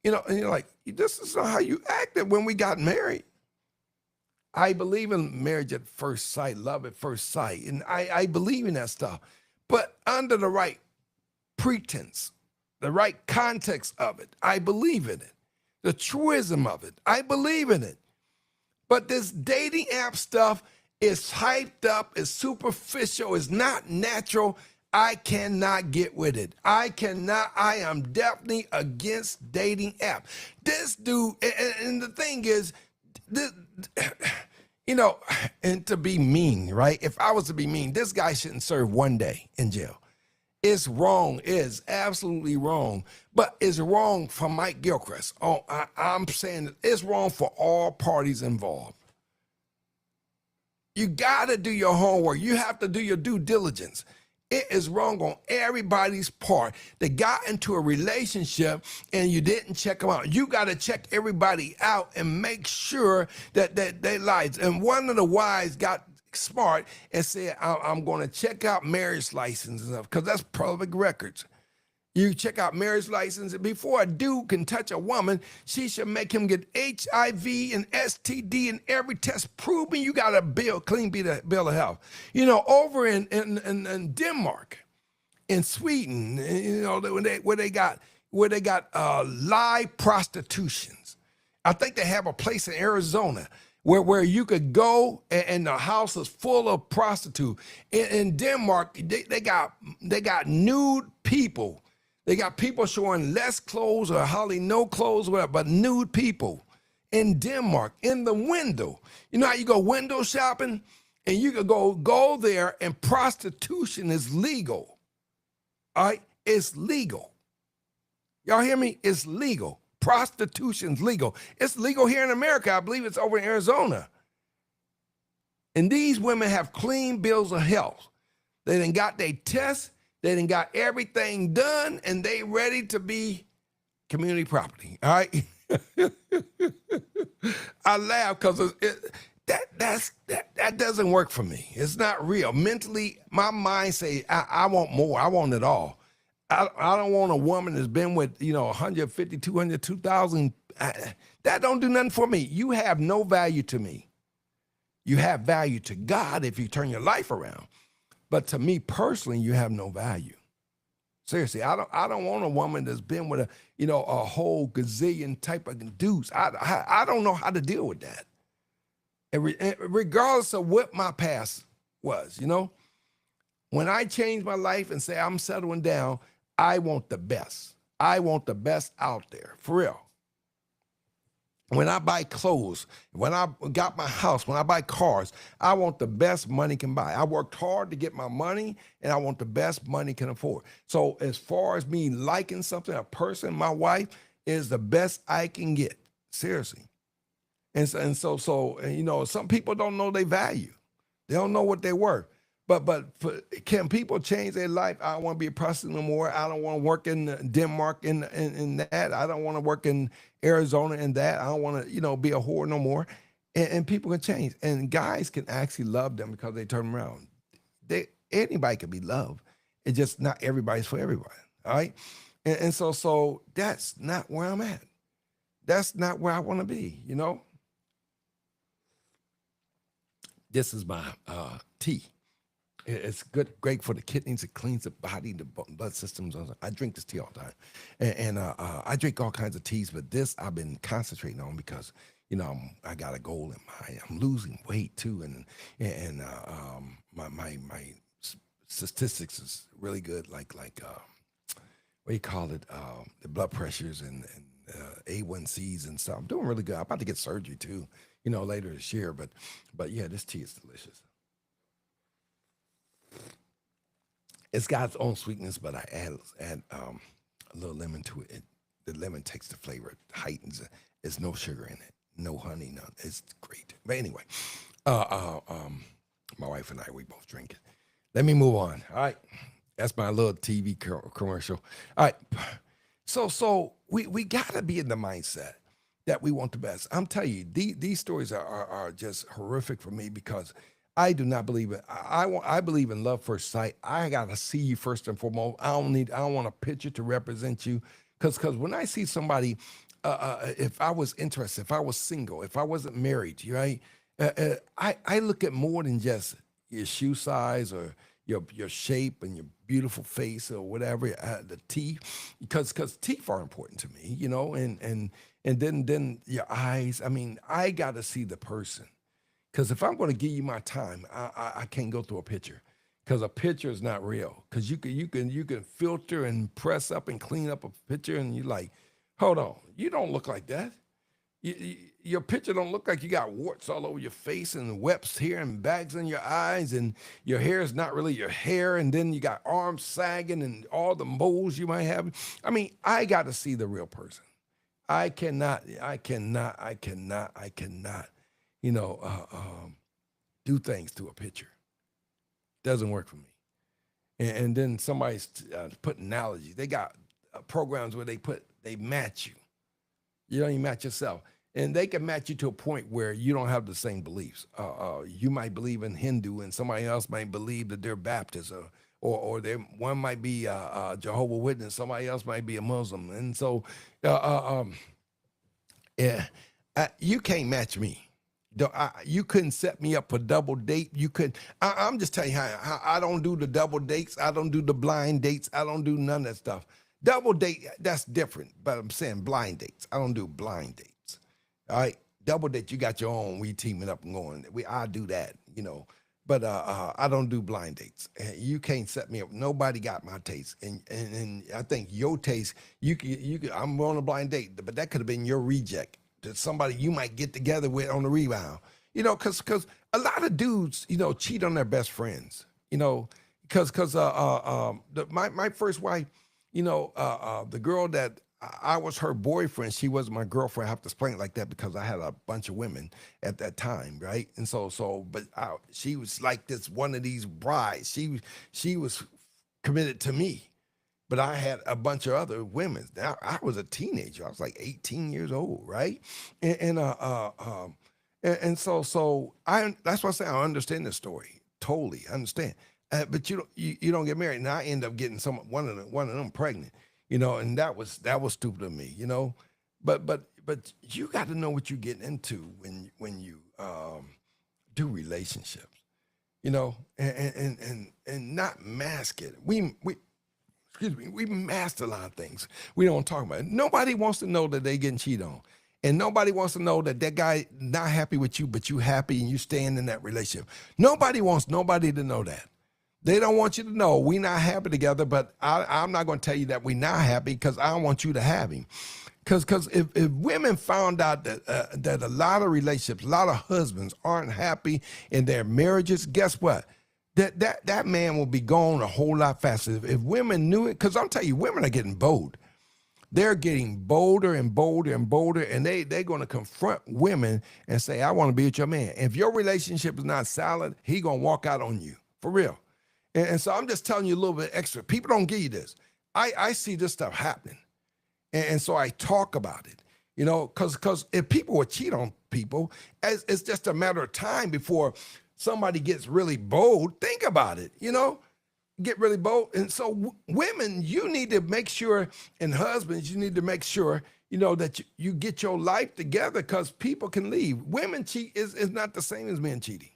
And you're like, this is not how you acted when we got married. I believe in marriage at first sight, love at first sight. And I believe in that stuff. But under the right pretense, the right context of it, I believe in it. The truism of it, I believe in it. But this dating app stuff is hyped up, is superficial, is not natural. I cannot get with it. I am definitely against dating app. This dude, and the thing is, and to be mean, right? If I was to be mean, this guy shouldn't serve 1 day in jail. It's wrong. It's absolutely wrong. But it's wrong for Mike Gilcreast. Oh, I'm saying that it's wrong for all parties involved. You got to do your homework. You have to do your due diligence. It is wrong on everybody's part. They got into a relationship and you didn't check them out. You got to check everybody out and make sure that they lied. And one of the wives got smart and said, I'm going to check out marriage licenses because that's public records. You check out marriage license. Before a dude can touch a woman, she should make him get HIV and STD and every test proving you got a clean bill of health. You know, over in Denmark, in Sweden, you know, where they got live prostitutions. I think they have a place in Arizona where you could go and the house is full of prostitutes. In Denmark, they got nude people. They got people showing less clothes or hardly no clothes, whatever, but nude people in Denmark in the window. You know how you go window shopping and you could go there and prostitution is legal. All right, it's legal. Y'all hear me? It's legal. Prostitution's legal. It's legal here in America. I believe it's over in Arizona. And these women have clean bills of health. They done got their tests. They done got everything done, and they ready to be community property. All right. I laugh because that doesn't work for me. It's not real. Mentally, my mind say I want more. I want it all. I don't want a woman that's been with 150, 200, 2,000. That don't do nothing for me. You have no value to me. You have value to God if you turn your life around. But to me personally, you have no value. Seriously, I don't want a woman that's been with a whole gazillion type of dudes. I don't know how to deal with that. And regardless of what my past was, when I change my life and say I'm settling down, I want the best. I want the best out there, for real. When I buy clothes, when I got my house, when I buy cars, I want the best money can buy. I worked hard to get my money, and I want the best money can afford. So as far as me liking something, a person, my wife, is the best I can get. Seriously. And so some people don't know their value. They don't know what they're worth. But can people change their life? I don't want to be a prostitute no more. I don't want to work in Denmark in that. I don't want to work in Arizona in that. I don't want to, be a whore no more. And people can change. And guys can actually love them because they turn them around. Anybody can be loved. It's just not everybody's for everybody. All right? And so that's not where I'm at. That's not where I want to be, This is my tea. It's great for the kidneys. It cleans the body, the blood systems. I drink this tea all the time, and I drink all kinds of teas. But this I've been concentrating on because I got a goal in mind. I'm losing weight too, and my statistics is really good. Like what do you call it? The blood pressures and A1Cs and stuff. I'm doing really good. I'm about to get surgery too, later this year. But yeah, this tea is delicious. It's got its own sweetness, but I add a little lemon to it. The lemon takes the flavor, it heightens it. There's no sugar in it, no honey, none. It's great. But anyway, my wife and I, we both drink it. Let me move on. All right, that's my little TV commercial. All right, so we gotta be in the mindset that we want the best. I'm telling you, these stories are just horrific for me because I do not believe it. I believe in love first sight. I gotta see you first and foremost. I don't want a picture to represent you, because when I see somebody, if I was interested, if I was single, if I wasn't married, right? I look at more than just your shoe size or your shape and your beautiful face or whatever, the teeth, because teeth are important to me, and then your eyes. I mean, I gotta see the person. Because if I'm going to give you my time, I can't go through a picture, because a picture is not real. Because you can filter and press up and clean up a picture, and you're like, hold on, you don't look like that. Your picture don't look like you got warts all over your face and webs here and bags in your eyes, and your hair is not really your hair, and then you got arms sagging and all the moles you might have. I mean, I got to see the real person. I cannot, you know, do things to a picture. Doesn't work for me. And then somebody's putting analogies. They got programs where they match you. You don't even match yourself. And they can match you to a point where you don't have the same beliefs. You might believe in Hindu, and somebody else might believe that they're Baptist, or one might be Jehovah Witness, somebody else might be a Muslim, and so yeah, you can't match me. You couldn't set me up for double date. You could. I'm just telling you how I don't do the double dates. I don't do the blind dates. I don't do none of that stuff. Double date, that's different. But I'm saying blind dates. I don't do blind dates. All right, double date, you got your own. We teaming up and going. I do that, you know. But I don't do blind dates. You can't set me up. Nobody got my taste, and I think your taste. I'm on a blind date, but that could have been your reject. That somebody you might get together with on the rebound. You know, because a lot of dudes, you know, cheat on their best friends. You know, because my first wife, you know, the girl that I was her boyfriend. She wasn't my girlfriend. I have to explain it like that because I had a bunch of women at that time, right? And but she was like this one of these brides. She was committed to me, but I had a bunch of other women. Now I was a teenager. I was like 18 years old, right? And so I that's why I say I understand this story totally. I understand, but you don't get married, and I end up getting one of them pregnant. You know, and that was stupid of me, you know. But you got to know what you're getting into when you do relationships, you know, and not mask it. We excuse me, we mask a lot of things. We don't talk about it. Nobody wants to know that they getting cheated on. And nobody wants to know that guy not happy with you, but you happy and you staying in that relationship. Nobody wants nobody to know that. They don't want you to know we not happy together, but I'm not going to tell you that we not happy because I don't want you to have him. Because if women found out that a lot of relationships, a lot of husbands aren't happy in their marriages, guess what? That man will be gone a whole lot faster. If women knew it, because I'm telling you, women are getting bold. They're getting bolder and bolder and bolder, and they're going to confront women and say, I want to be with your man. If your relationship is not solid, he going to walk out on you, for real. And so I'm just telling you a little bit extra. People don't give you this. I see this stuff happening. And so I talk about it, you know, because if people would cheat on people, it's just a matter of time before somebody gets really bold. Think about it, you know, get really bold. And so women, you need to make sure, and husbands, you need to make sure, you know, that you get your life together because people can leave. Women cheat is not the same as men cheating.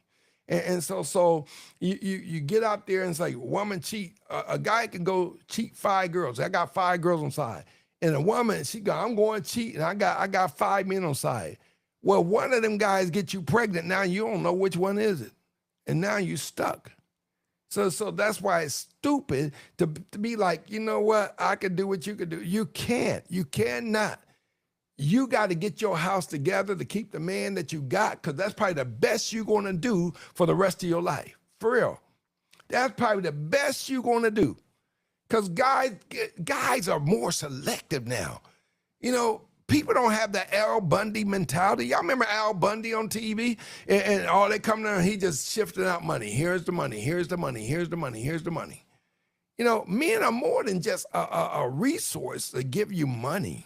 And so you get out there and it's like woman cheat. A guy can go cheat 5 girls. I got 5 girls on side. And a woman, she go, I'm going to cheat, and I got 5 men on side. Well, one of them guys get you pregnant. Now you don't know which one is it. And now you stuck. So that's why it's stupid to be like, you know what? I can do what you can do. You can't. You cannot. You got to get your house together to keep the man that you got, because that's probably the best you're going to do for the rest of your life. For real. That's probably the best you're going to do. Because guys are more selective now. You know, people don't have the Al Bundy mentality. Y'all remember Al Bundy on TV? And all they come down, he just shifting out money. Here's the money. Here's the money. Here's the money. Here's the money. You know, men are more than just a resource to give you money.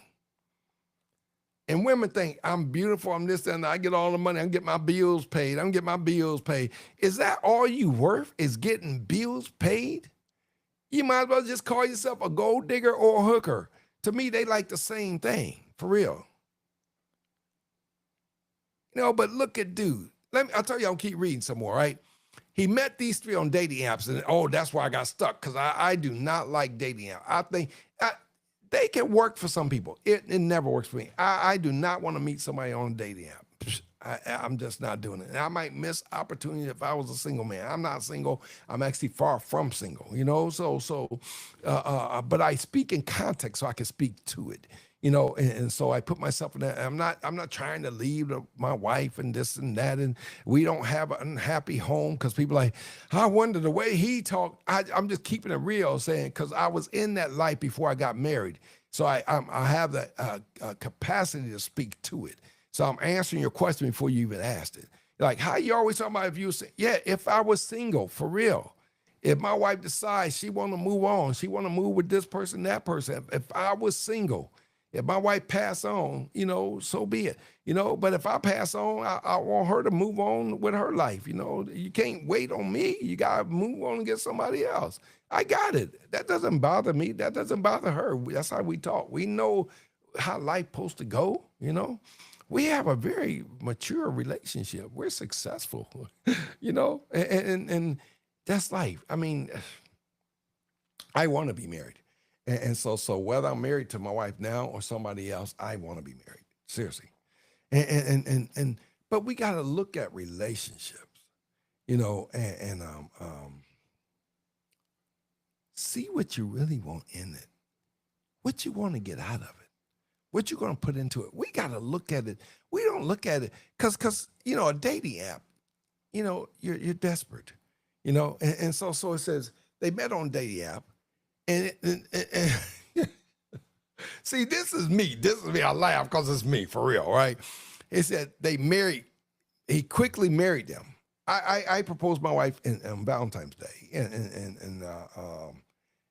And women think, I'm beautiful, I'm this, and I get all the money, I can get my bills paid, I can get my bills paid. Is that all you worth, is getting bills paid? You might as well just call yourself a gold digger or a hooker. To me, they like the same thing, for real. You know, but look at dude. I'll tell you, I'll keep reading some more, right? He met these 3 on dating apps, and that's why I got stuck, because I do not like dating apps. I think they can work for some people. It never works for me. I do not want to meet somebody on a dating app. I'm just not doing it. And I might miss opportunity if I was a single man. I'm not single. I'm actually far from single, you know? But I speak in context so I can speak to it. And so I put myself in that. I'm not trying to leave my wife and this and that, and we don't have an unhappy home because people like, I wonder the way he talked. I'm just keeping it real, saying because I was in that life before I got married, so I have the capacity to speak to it. So I'm answering your question before you even asked it. Like, how you always talking about if you, yeah, if I was single for real, if my wife decides she want to move on, she want to move with this person, that person. If I was single, if my wife pass on, so be it. But if I pass on, I want her to move on with her life. You can't wait on me. You gotta move on and get somebody else. I got it. That doesn't bother me. That doesn't bother her. That's how we talk. We know how life supposed to go. We have a very mature relationship. We're successful, and that's life. I mean, I want to be married. And so whether I'm married to my wife now or somebody else, I want to be married. Seriously. And but we got to look at relationships, and see what you really want in it, what you want to get out of it, what you're going to put into it. We got to look at it. We don't look at it because a dating app, you're desperate, and so it says they met on a dating app. And see, this is me. I laugh because it's me, for real, right? It said he quickly married them. I proposed my wife on Valentine's Day in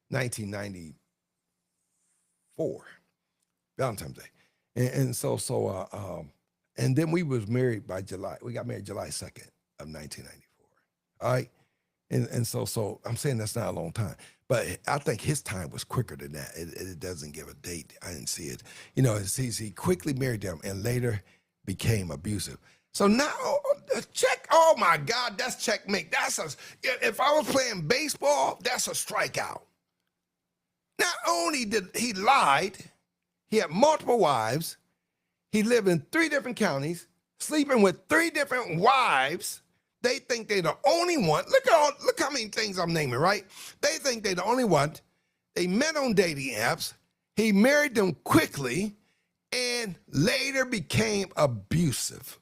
1994, Valentine's Day. And then we was married by July. We got married July 2nd of 1994. All right. And so I'm saying that's not a long time. But I think his time was quicker than that. It doesn't give a date. I didn't see it. It says he quickly married them and later became abusive. So now, check. Oh my God, that's checkmate. If I was playing baseball, that's a strikeout. Not only did he lied, he had multiple wives. He lived in 3 different counties, sleeping with 3 different wives. They think they're the only one. Look how many things I'm naming, right? They think they're the only one. They met on dating apps. He married them quickly and later became abusive.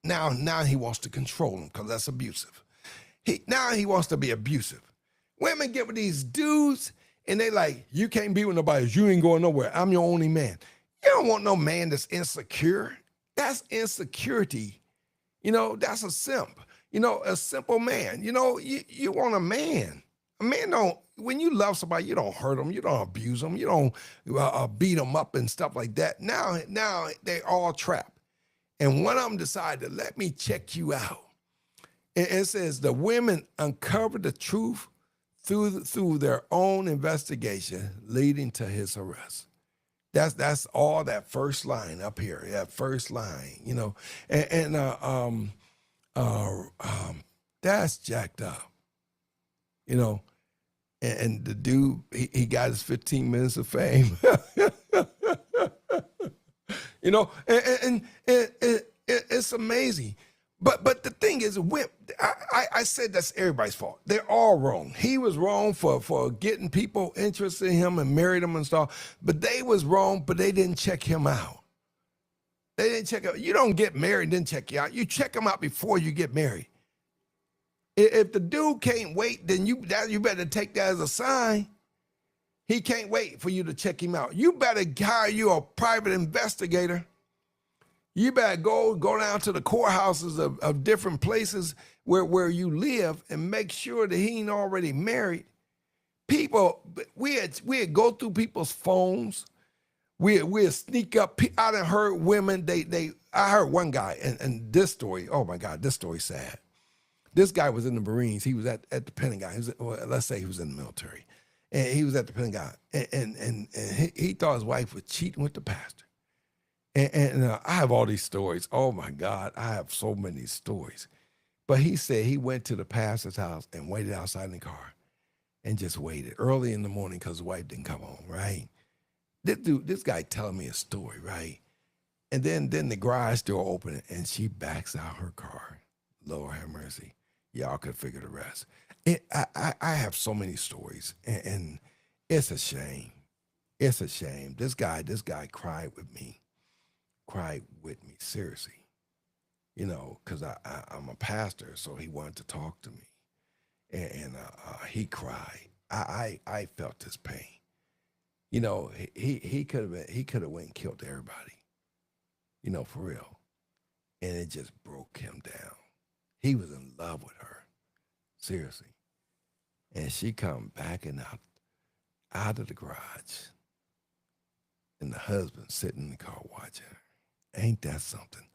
Now he wants to control them because that's abusive. Now he wants to be abusive. Women get with these dudes and they like, you can't be with nobody. You ain't going nowhere. I'm your only man. You don't want no man that's insecure. That's insecurity. That's a simp. A simple man. You want a man. A man don't, when you love somebody, you don't hurt them, you don't abuse them, you don't beat them up and stuff like that. Now they all trapped. And one of them decided to let me check you out. And it says the women uncovered the truth through their own investigation, leading to his arrest. That's all that first line up here, that first line, that's jacked up, and the dude, he got his 15 minutes of fame, and it's amazing. But the thing is, I said that's everybody's fault. They're all wrong. He was wrong for getting people interested in him and married him and stuff, but they was wrong, but they didn't check him out. They didn't check out. You don't get married and then check you out. You check him out before you get married. If the dude can't wait, then you better take that as a sign. He can't wait for you to check him out. You better hire you a private investigator. You better go down to the courthouses of different places where you live and make sure that he ain't already married. People, we'd go through people's phones. We'd sneak up. I done heard women, I heard one guy, and this story, oh my God, this story's sad. This guy was in the Marines. He was at the Pentagon. Let's say he was in the military. And he was at the Pentagon. And he thought his wife was cheating with the pastor. And I have all these stories. Oh my God, I have so many stories. But he said he went to the pastor's house and waited outside in the car and just waited early in the morning because his wife didn't come home, right? This guy telling me a story, right? And then the garage door opened and she backs out her car. Lord have mercy. Y'all could figure the rest. I have so many stories and it's a shame. It's a shame. This guy cried with me, seriously. Because I'm a pastor, so he wanted to talk to me, and he cried. I felt his pain. He could have went and killed everybody. For real, and it just broke him down. He was in love with her, seriously, and she come backing out of the garage, and the husband sitting in the car watching her. Ain't that something?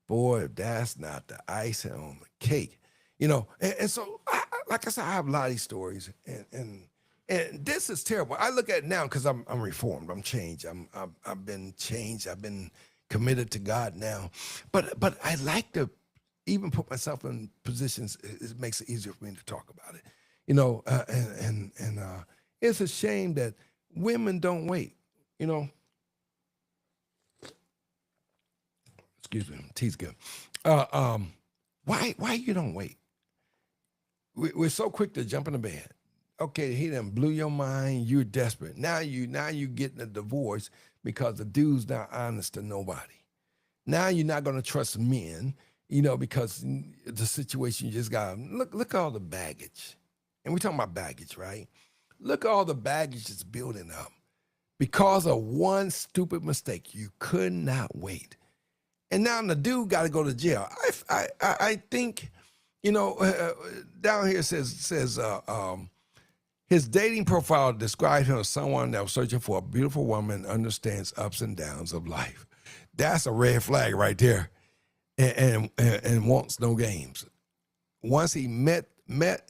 Boy, if that's not the icing on the cake, and so, like I said, I have a lot of these stories, and this is terrible. I look at it now because I'm reformed, I'm changed, I've been changed, I've been committed to God now, but I like to even put myself in positions. It makes it easier for me to talk about it, and it's a shame that women don't wait, you know. Excuse me, tea's good. Uh, um, why you don't wait? We're so quick to jump in the bed. Okay, he done blew your mind. You're desperate. Now you getting a divorce because the dude's not honest to nobody. Now you're not gonna trust men, because the situation you just got. Look at all the baggage, and we're talking about baggage, right? Look at all the baggage that's building up because of one stupid mistake. You could not wait, and now the dude got to go to jail. I think, down here says his dating profile described him as someone that was searching for a beautiful woman and understands ups and downs of life. That's a red flag right there, and wants no games. Once he met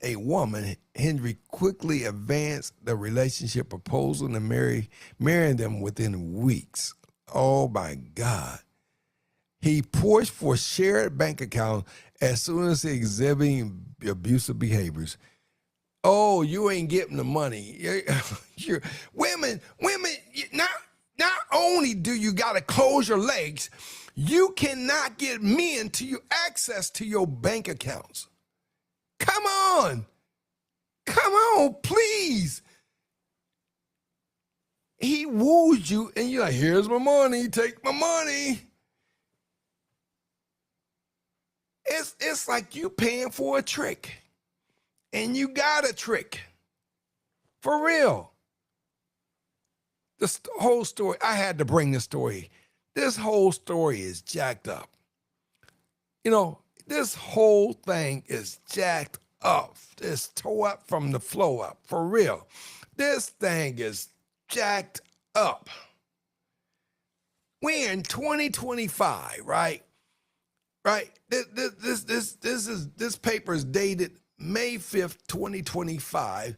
a woman, Henry quickly advanced the relationship, proposing to marrying them within weeks. Oh my God. He pushed for shared bank accounts as soon as he exhibiting abusive behaviors. Oh, you ain't getting the money. Women, not only do you got to close your legs, you cannot get men to you access to your bank accounts. Come on, please. He woos you, and you're like, here's my money, take my money. It's like you paying for a trick, and you got a trick. For real. This whole story, I had to bring this story. This whole story is jacked up. This whole thing is jacked up. It's tore up from the flow up, for real. This thing is jacked up. We're in 2025, right? Right. This paper is dated May 5th, 2025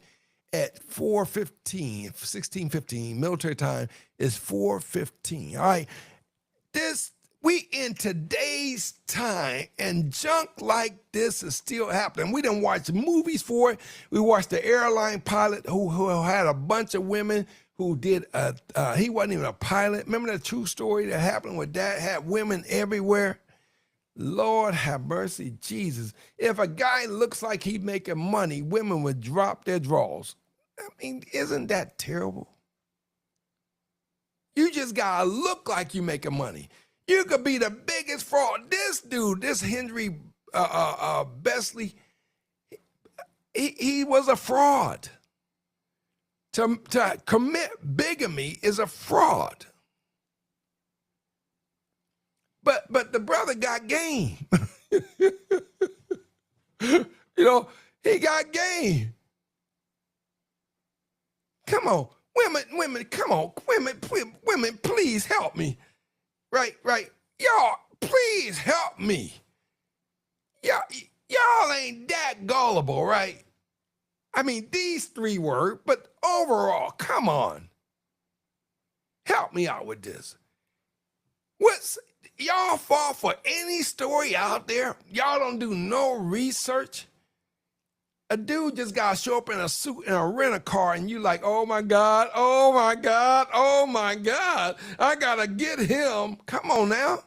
at 4:15, 16:15. Military time is 4:15. All right. We in today's time, and junk like this is still happening. We done watched movies for it. We watched the airline pilot who had a bunch of women who did he wasn't even a pilot. Remember that true story that happened with that? Had women everywhere. Lord have mercy, Jesus. If a guy looks like he making money, women would drop their drawers. I mean, isn't that terrible? You just gotta look like you making money. You could be the biggest fraud. This dude, this Henry Besley, he was a fraud. To commit bigamy is a fraud. But the brother got game. He got game. Come on, women, come on, women, please help me. Right, y'all, please help me. Y'all ain't that gullible, right? I mean, these three words, but overall, come on. Help me out with this. Y'all fall for any story out there? Y'all don't do no research? A dude just got to show up in a suit and a rent-a-car, and you like, oh my God, oh my God, oh my God, I got to get him. Come on now.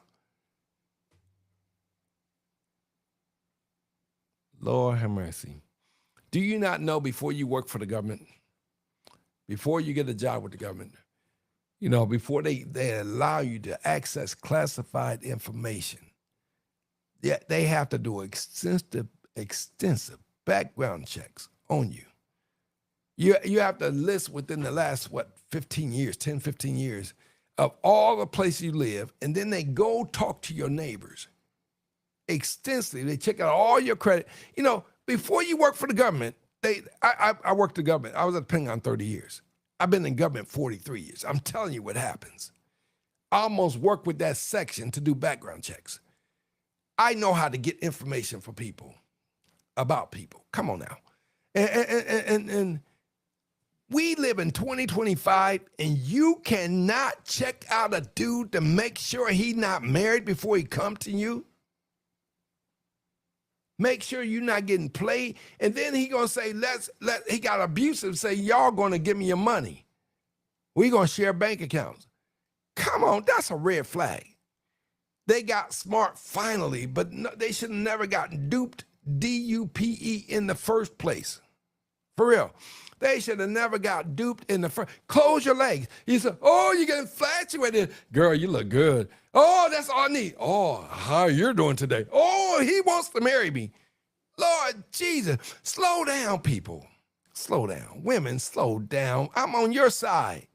Lord have mercy. Do you not know before you work for the government, before you get a job with the government, before they allow you to access classified information, they have to do extensive background checks on you. You have to list within the last, 15 years, 10, 15 years of all the places you live, and then they go talk to your neighbors extensively. They check out all your credit. Before you work for the government, I worked the government. I was at the Pentagon 30 years. I've been in government 43 years. I'm telling you what happens. I almost work with that section to do background checks. I know how to get information for people, about people. Come on now. And we live in 2025, and you cannot check out a dude to make sure he's not married before he come to you. Make sure you're not getting played. And then he gonna say, he got abusive, say, y'all gonna give me your money. We gonna share bank accounts. Come on, that's a red flag. They got smart finally, but no, they should have never gotten duped, D-U-P-E, in the first place. For real. They should have never got duped in the first. Close your legs. He said, oh, you're getting infatuated. Girl, you look good. Oh, that's all I need. Oh, how you're doing today? Oh, he wants to marry me. Lord Jesus, slow down, people. Slow down. Women, slow down. I'm on your side.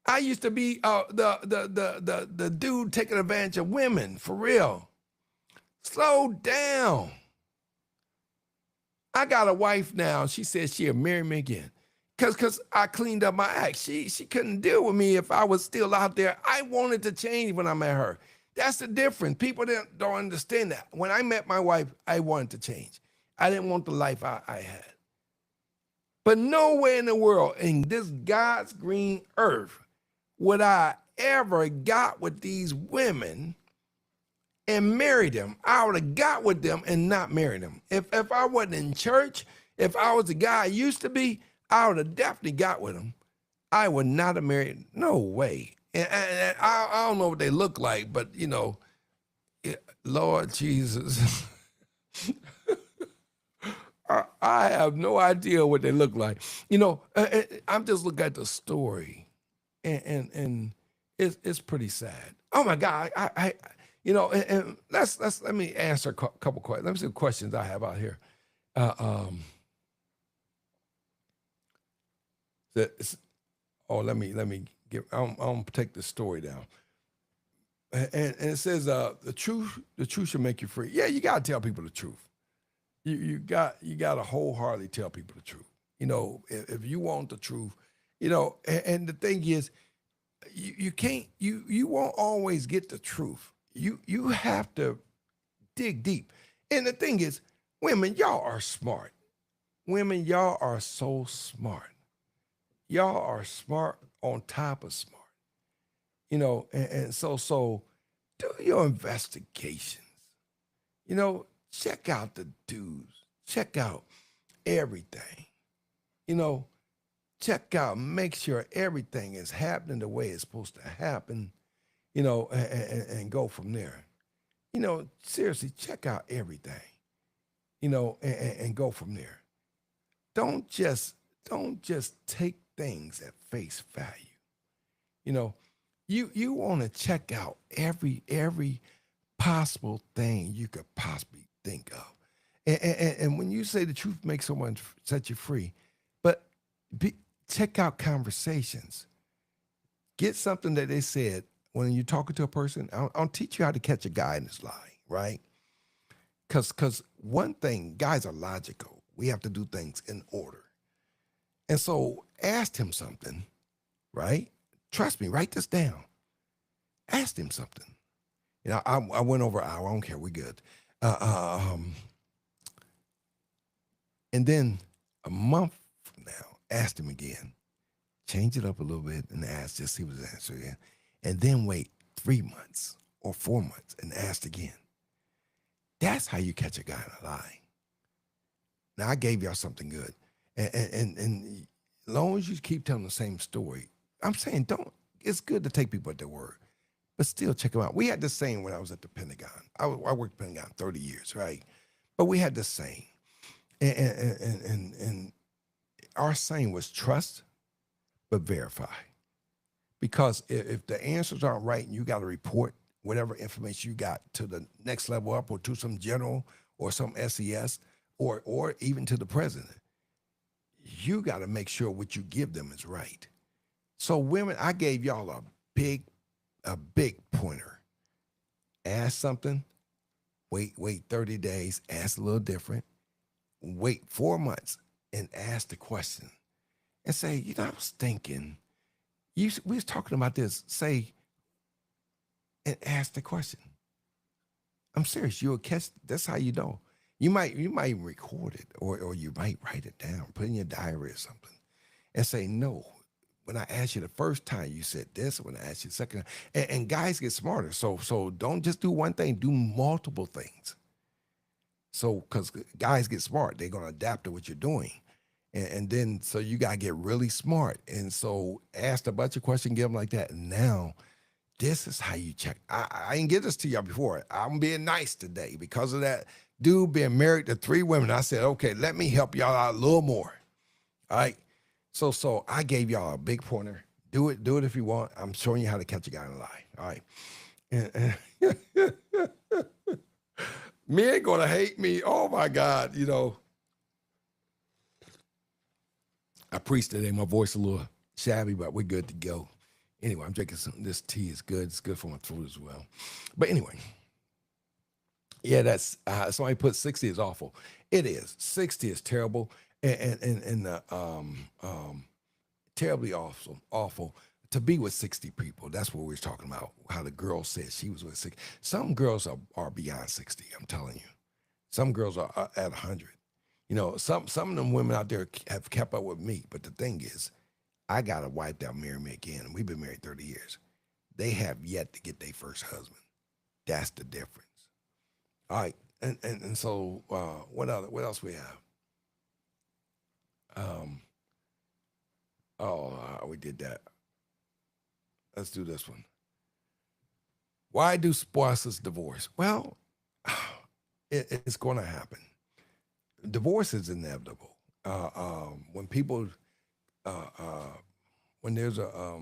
I used to be the dude taking advantage of women, for real. Slow down. I got a wife now. She said she'll marry me again. Because I cleaned up my act. She couldn't deal with me if I was still out there. I wanted to change when I met her. That's the difference. People don't understand that. When I met my wife, I wanted to change. I didn't want the life I had. But nowhere in the world, in this God's green earth, would I ever got with these women and married them. I would have got with them and not married them. If I wasn't in church, if I was the guy I used to be, I would have definitely got with them. I would not have married. No way. And I don't know what they look like, but, Lord Jesus. I have no idea what they look like. I'm just looking at the story, and it's pretty sad. Oh, my God. And let me answer a couple questions. Let me see the questions I have out here. Let me give. I'm gonna take the story down. And it says the truth should make you free. Yeah, you gotta tell people the truth. You gotta wholeheartedly tell people the truth. If you want the truth, and the thing is, you can't. You won't always get the truth. You have to dig deep. And the thing is, women, y'all are smart. Women, y'all are so smart. Y'all are smart on top of smart. And so do your investigations. Check out the dudes. Check out everything. Check out, make sure everything is happening the way it's supposed to happen. And go from there. Seriously, check out everything, and go from there. Don't just take things at face value. You want to check out every possible thing you could possibly think of. And when you say the truth makes someone set you free, but check out conversations. Get something that they said. When you're talking to a person, I'll teach you how to catch a guy in his lie, right? Because one thing, guys are logical. We have to do things in order. And so asked him something, right? Trust me, write this down. Asked him something. I went over an hour. I don't care. We're good. And then a month from now, asked him again. Change it up a little bit and ask, just see what his answer is. And then wait 3 months or 4 months and ask again. That's how you catch a guy in a lie. Now, I gave y'all something good. And as long as you keep telling the same story, I'm saying it's good to take people at their word, but still check them out. We had this saying when I was at the Pentagon. I worked at the Pentagon 30 years, right? But we had this saying. And our saying was trust, but verify. because if the answers aren't right and you got to report whatever information you got to the next level up or to some general or some SES or even to the president, you got to make sure what you give them is right. So women, I gave y'all big a big pointer. Ask something, wait 30 days, ask a little different, wait 4 months and ask the question and say, I was thinking, we was talking about this, say, and ask the question. I'm serious. You'll catch. That's how you know. You might record it or you might write it down, put it in your diary or something, and say no. When I asked you the first time, you said this. When I asked you the second, and guys get smarter. So don't just do one thing. Do multiple things. So because guys get smart, they're gonna adapt to what you're doing, and then so you gotta get really smart. And so ask a bunch of questions, give them like that. And now this is how you check. I didn't get this to y'all before. I'm being nice today because of that dude being married to 3 women. I said, okay, let me help y'all out a little more. All right. So I gave y'all a big pointer. Do it if you want. I'm showing you how to catch a guy in a lie. All right. Men gonna hate me. Oh my God. I preached today. My voice a little shabby, but we're good to go. Anyway, I'm drinking some. This tea is good. It's good for my throat as well. But anyway, yeah, that's somebody put 60 is awful. It is. 60 is terrible and terribly awful. To be with 60 people. That's what we were talking about. How the girl said she was with 60. Some girls are beyond 60. I'm telling you. Some girls are at 100. Some of them women out there have kept up with me. But the thing is, I got a wife that'll marry me again. We've been married 30 years. They have yet to get their first husband. That's the difference. All right. And so what else we have? We did that. Let's do this one. Why do spouses divorce? Well, it's going to happen. Divorce is inevitable. When people when there's a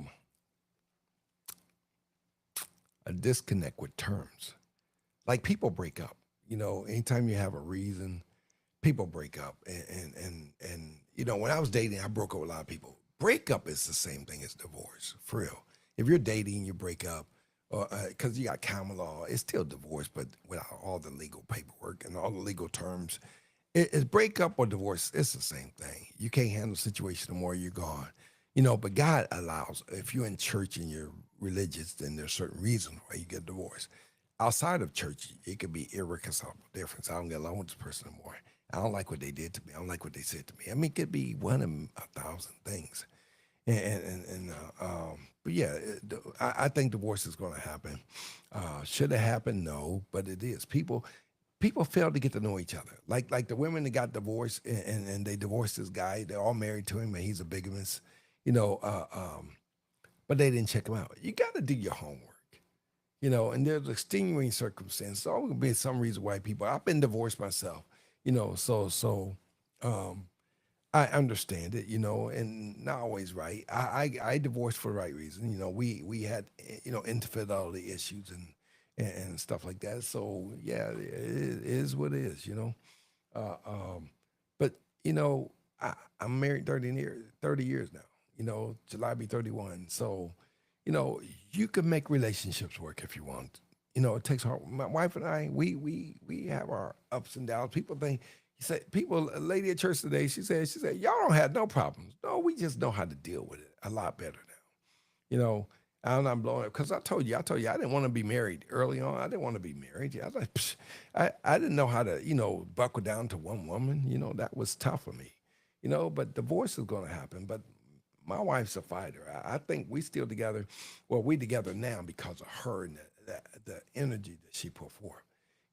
disconnect with terms, like people break up. Anytime you have a reason, people break up. And when I was dating, I broke up with a lot of people. Breakup is the same thing as divorce, for real. If you're dating, you break up, because you got common law, it's still divorce, but without all the legal paperwork and all the legal terms. It's breakup or divorce. It's the same thing. You can't handle the situation no more. You're gone. But God allows. If you're in church and you're religious, then there's certain reasons why you get divorced. Outside of church, it could be irreconcilable difference. I don't get along with this person anymore. I don't like what they did to me. I don't like what they said to me. I mean, it could be one of 1,000 things. But yeah, I think divorce is going to happen. Should it happen? No, but it is. People fail to get to know each other. Like the women that got divorced and they divorced this guy. They're all married to him and he's a bigamist, but they didn't check him out. You got to do your homework, and there's extenuating circumstances. So going to be some reason why I've been divorced myself, so I understand it, and not always right. I divorced for the right reason. We had, infidelity issues and stuff like that. So yeah, it is what it is, But I'm married 30 years now. July be 31. So, you can make relationships work if you want. It takes hard. My wife and I, we have our ups and downs. People think, a lady at church today, she said, y'all don't have no problems. No, we just know how to deal with it a lot better now. I'm not blowing up because I told you, I didn't want to be married early on. I didn't want to be married. I was like, I didn't know how to, buckle down to one woman. That was tough for me. But divorce is going to happen. But my wife's a fighter. I think we still together. Well, we together now because of her and the energy that she put forth.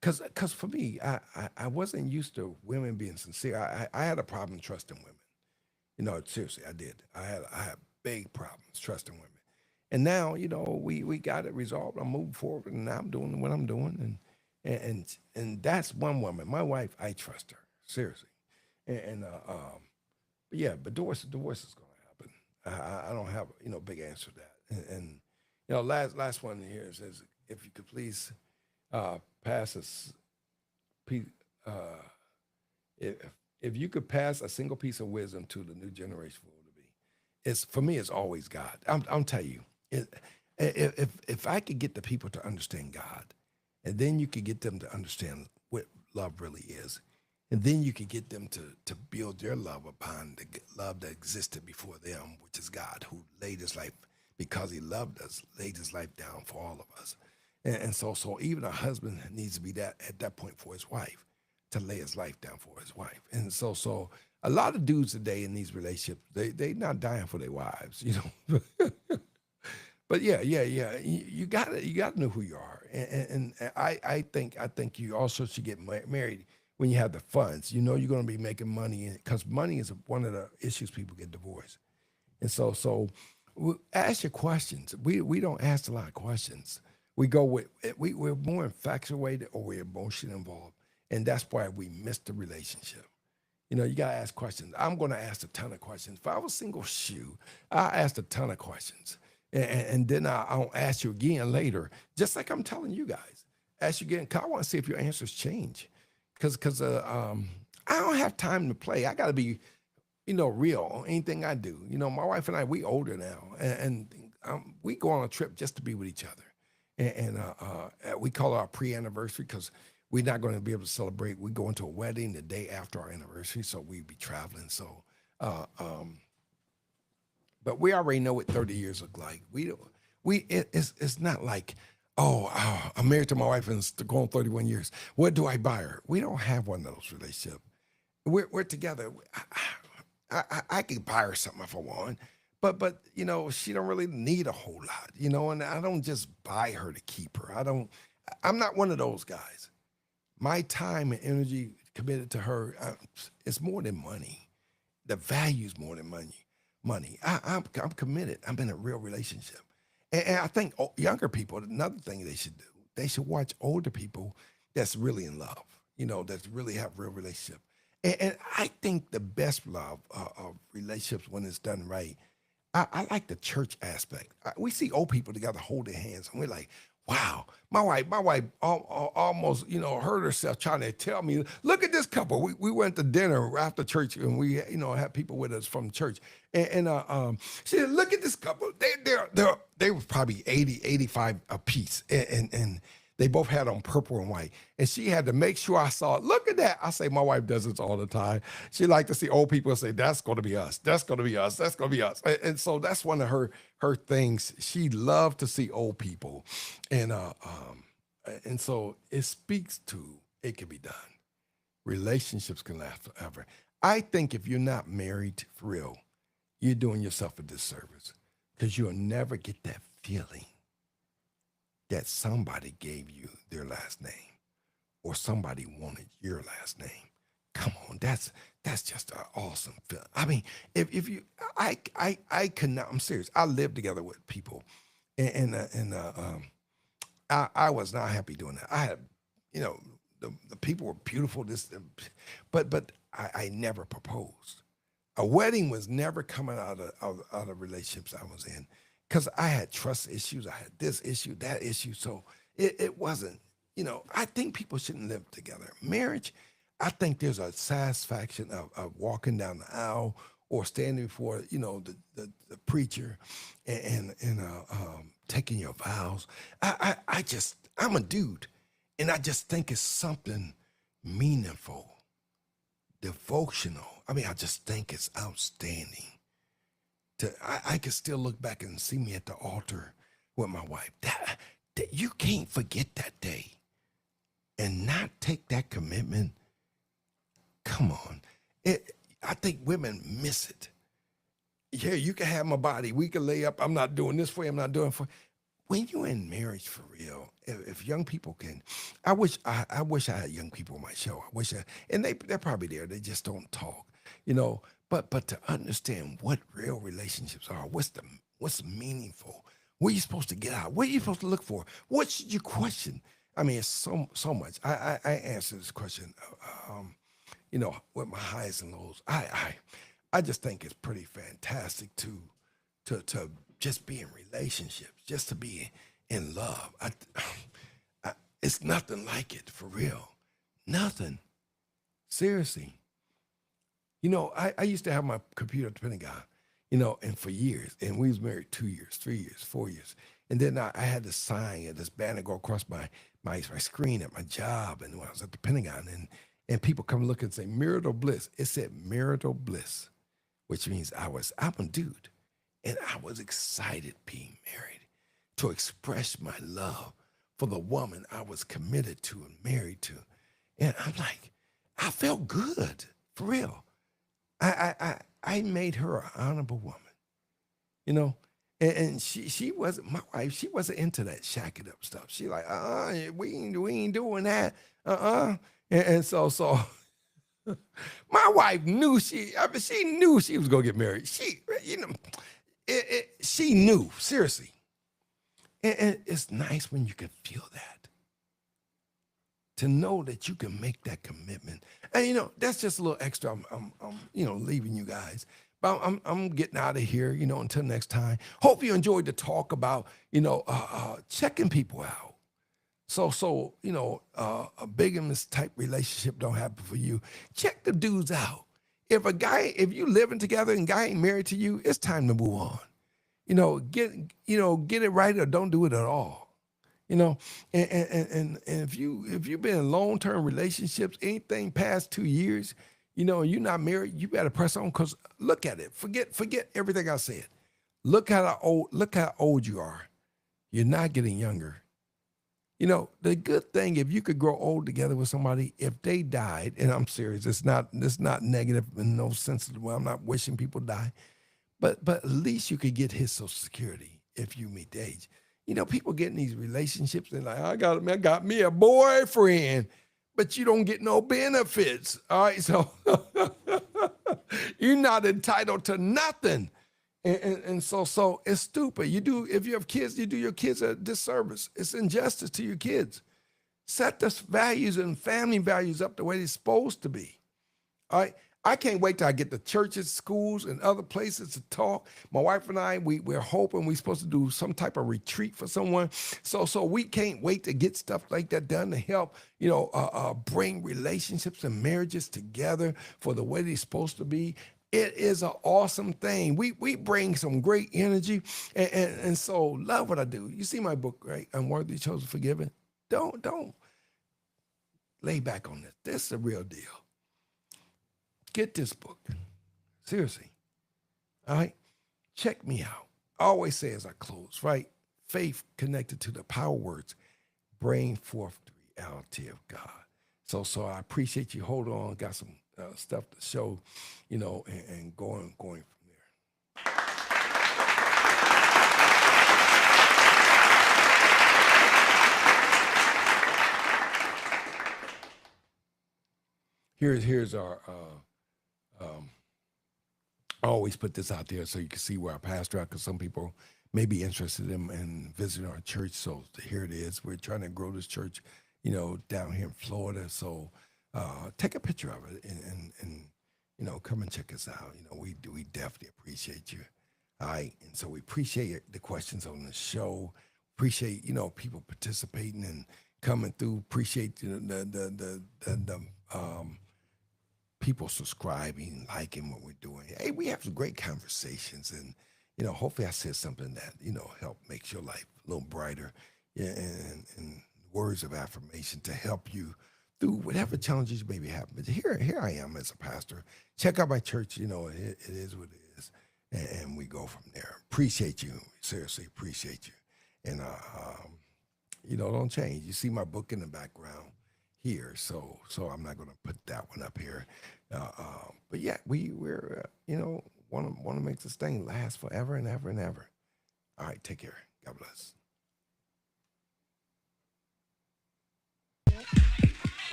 Because for me, I wasn't used to women being sincere. I had a problem trusting women. Seriously, I did. I had big problems trusting women. And now, we got it resolved. I'm moving forward, and now I'm doing what I'm doing, and that's one woman. My wife, I trust her seriously, but yeah, but divorce is going to happen. I don't have big answer to that, And last one here says, if you could please pass us, piece, uh, if if you could pass a single piece of wisdom to the new generation, what would it be? It's for me. It's always God. I'm telling you, if I could get the people to understand God, and then you could get them to understand what love really is, and then you could get them to build their love upon the love that existed before them, which is God, who laid His life because He loved us, laid His life down for all of us. And so even a husband needs to be that at that point for his wife, to lay his life down for his wife. And so a lot of dudes today in these relationships, they not dying for their wives, But yeah. You gotta know who you are, and I think you also should get married when you have the funds. You're going to be making money, because money is one of the issues people get divorced. And so ask your questions. We don't ask a lot of questions. We go with we're more infatuated or we're emotionally involved, and that's why we miss the relationship. You gotta ask questions. I'm gonna ask a ton of questions. If I was single shoe, I asked a ton of questions, and then I'll ask you again later, just like I'm telling you guys. Ask you again, 'cause I want to see if your answers change, because I don't have time to play. I gotta be real on anything I do. My wife and I, we older now, and we go on a trip just to be with each other, and we call it our pre-anniversary because we're not going to be able to celebrate. We go into a wedding the day after our anniversary, so we be traveling. So, uh, um, but we already know what 30 years look like. It's not like, I'm married to my wife and it's going 31 years. What do I buy her? We don't have one of those relationships. We're together. I could buy her something if I want, but she don't really need a whole lot, and I don't just buy her to keep her. I'm not one of those guys. My time and energy committed to her, it's more than money. The value is more than money. I'm committed. I'm in a real relationship, and I think younger people. Another thing they should do. They should watch older people that's really in love. That's really have real relationship. And I think the best love of relationships when it's done right. I like the church aspect. We see old people together hold their hands, and we're like, wow. My wife almost, hurt herself trying to tell me, look at this couple. We went to dinner after church, and we, had people with us from church, and she said, look at this couple. They were probably 80, 85 apiece, and they both had on purple and white. And she had to make sure I saw it. Look at that. I say, my wife does this all the time. She like to see old people and say, that's going to be us. That's going to be us. That's going to be us. And so that's one of her things. She loved to see old people. And so it speaks to it can be done. Relationships can last forever. I think if you're not married for real, you're doing yourself a disservice, because you'll never get that feeling that somebody gave you their last name or somebody wanted your last name. Come on, that's just an awesome feeling. I mean, if you, I could not. I'm serious. I lived together with people, and I was not happy doing that. I had, the people were beautiful. But I never proposed. A wedding was never coming out of relationships I was in, because I had trust issues. I had this issue, that issue. So it wasn't, I think people shouldn't live together. Marriage, I think there's a satisfaction of walking down the aisle or standing before, the preacher, and taking your vows. I'm a dude, and I just think it's something meaningful, devotional. I mean, I just think it's outstanding. I can still look back and see me at the altar with my wife. That you can't forget that day and not take that commitment. Come on. I think women miss it. Yeah, you can have my body. We can lay up. I'm not doing this for you. I'm not doing it for you. When you're in marriage for real, if young people can, I wish I had young people on my show. And they're probably there. They just don't talk, But to understand what real relationships are, what's meaningful, what are you supposed to get out, what are you supposed to look for, what should you question? I mean, it's so much. I answer this question, with my highs and lows. I just think it's pretty fantastic to to just be in relationships, just to be in love. It's nothing like it, for real. Nothing. Seriously. I used to have my computer at the Pentagon, and for years, and we was married 2 years, 3 years, 4 years. And then I had this sign and this banner go across my screen at my job, and when I was at the Pentagon, and people come look and say marital bliss. It said marital bliss, which means I'm a dude, and I was excited being married to express my love for the woman I was committed to and married to. And I'm like, I felt good, for real. I made her an honorable woman, and she wasn't my wife. She wasn't into that shacking up stuff. She like, we ain't doing that, and so my wife knew she knew she was gonna get married. She knew, seriously, and it's nice when you can feel that, to know that you can make that commitment. And that's just a little extra. I'm leaving you guys, but I'm getting out of here. Until next time. Hope you enjoyed the talk about checking people out. So a bigamous type relationship don't happen for you. Check the dudes out. If you living together and guy ain't married to you, it's time to move on. Get it right or don't do it at all. And if you've been in long-term relationships, anything past 2 years, you're not married, you better press on, because look at it. Forget everything I said. Look how old you are. You're not getting younger. The good thing, if you could grow old together with somebody, if they died, and I'm serious, it's not negative in no sense of the way. I'm not wishing people die, but at least you could get his Social Security if you meet the age. People get in these relationships and like, I got me a boyfriend, but you don't get no benefits. All right, so you're not entitled to nothing. And so it's stupid. If you have kids, you do your kids a disservice. It's injustice to your kids. Set the values and family values up the way they're supposed to be. All right. I can't wait till I get to churches, schools, and other places to talk. My wife and I, we're hoping we're supposed to do some type of retreat for someone. So we can't wait to get stuff like that done to help, bring relationships and marriages together for the way they're supposed to be. It is an awesome thing. We bring some great energy, and so love what I do. You see my book, right? Unworthy, Chosen, Forgiven. Don't lay back on this. This is a real deal. Get this book. Seriously. All right? Check me out. I always say as I close, right? Faith connected to the power words, bring forth the reality of God. So I appreciate you. Hold on. Got some stuff to show, and going from there. Here's our I always put this out there so you can see where our pastor at, because some people may be interested in visiting our church. So here it is. We're trying to grow this church, down here in Florida. So take a picture of it and come and check us out. We definitely appreciate you. All right. And so we appreciate the questions on the show. Appreciate, people participating and coming through. Appreciate the people subscribing, liking what we're doing. Hey, we have some great conversations, and hopefully I said something that help makes your life a little brighter, and words of affirmation to help you through whatever challenges you may be having. But here I am as a pastor. Check out my church. It is what it is, and we go from there. Appreciate you, seriously appreciate you, and don't change. You see my book in the background here, so I'm not going to put that one up here, but yeah, we're want to make this thing last forever and ever and ever. All right, take care. God bless.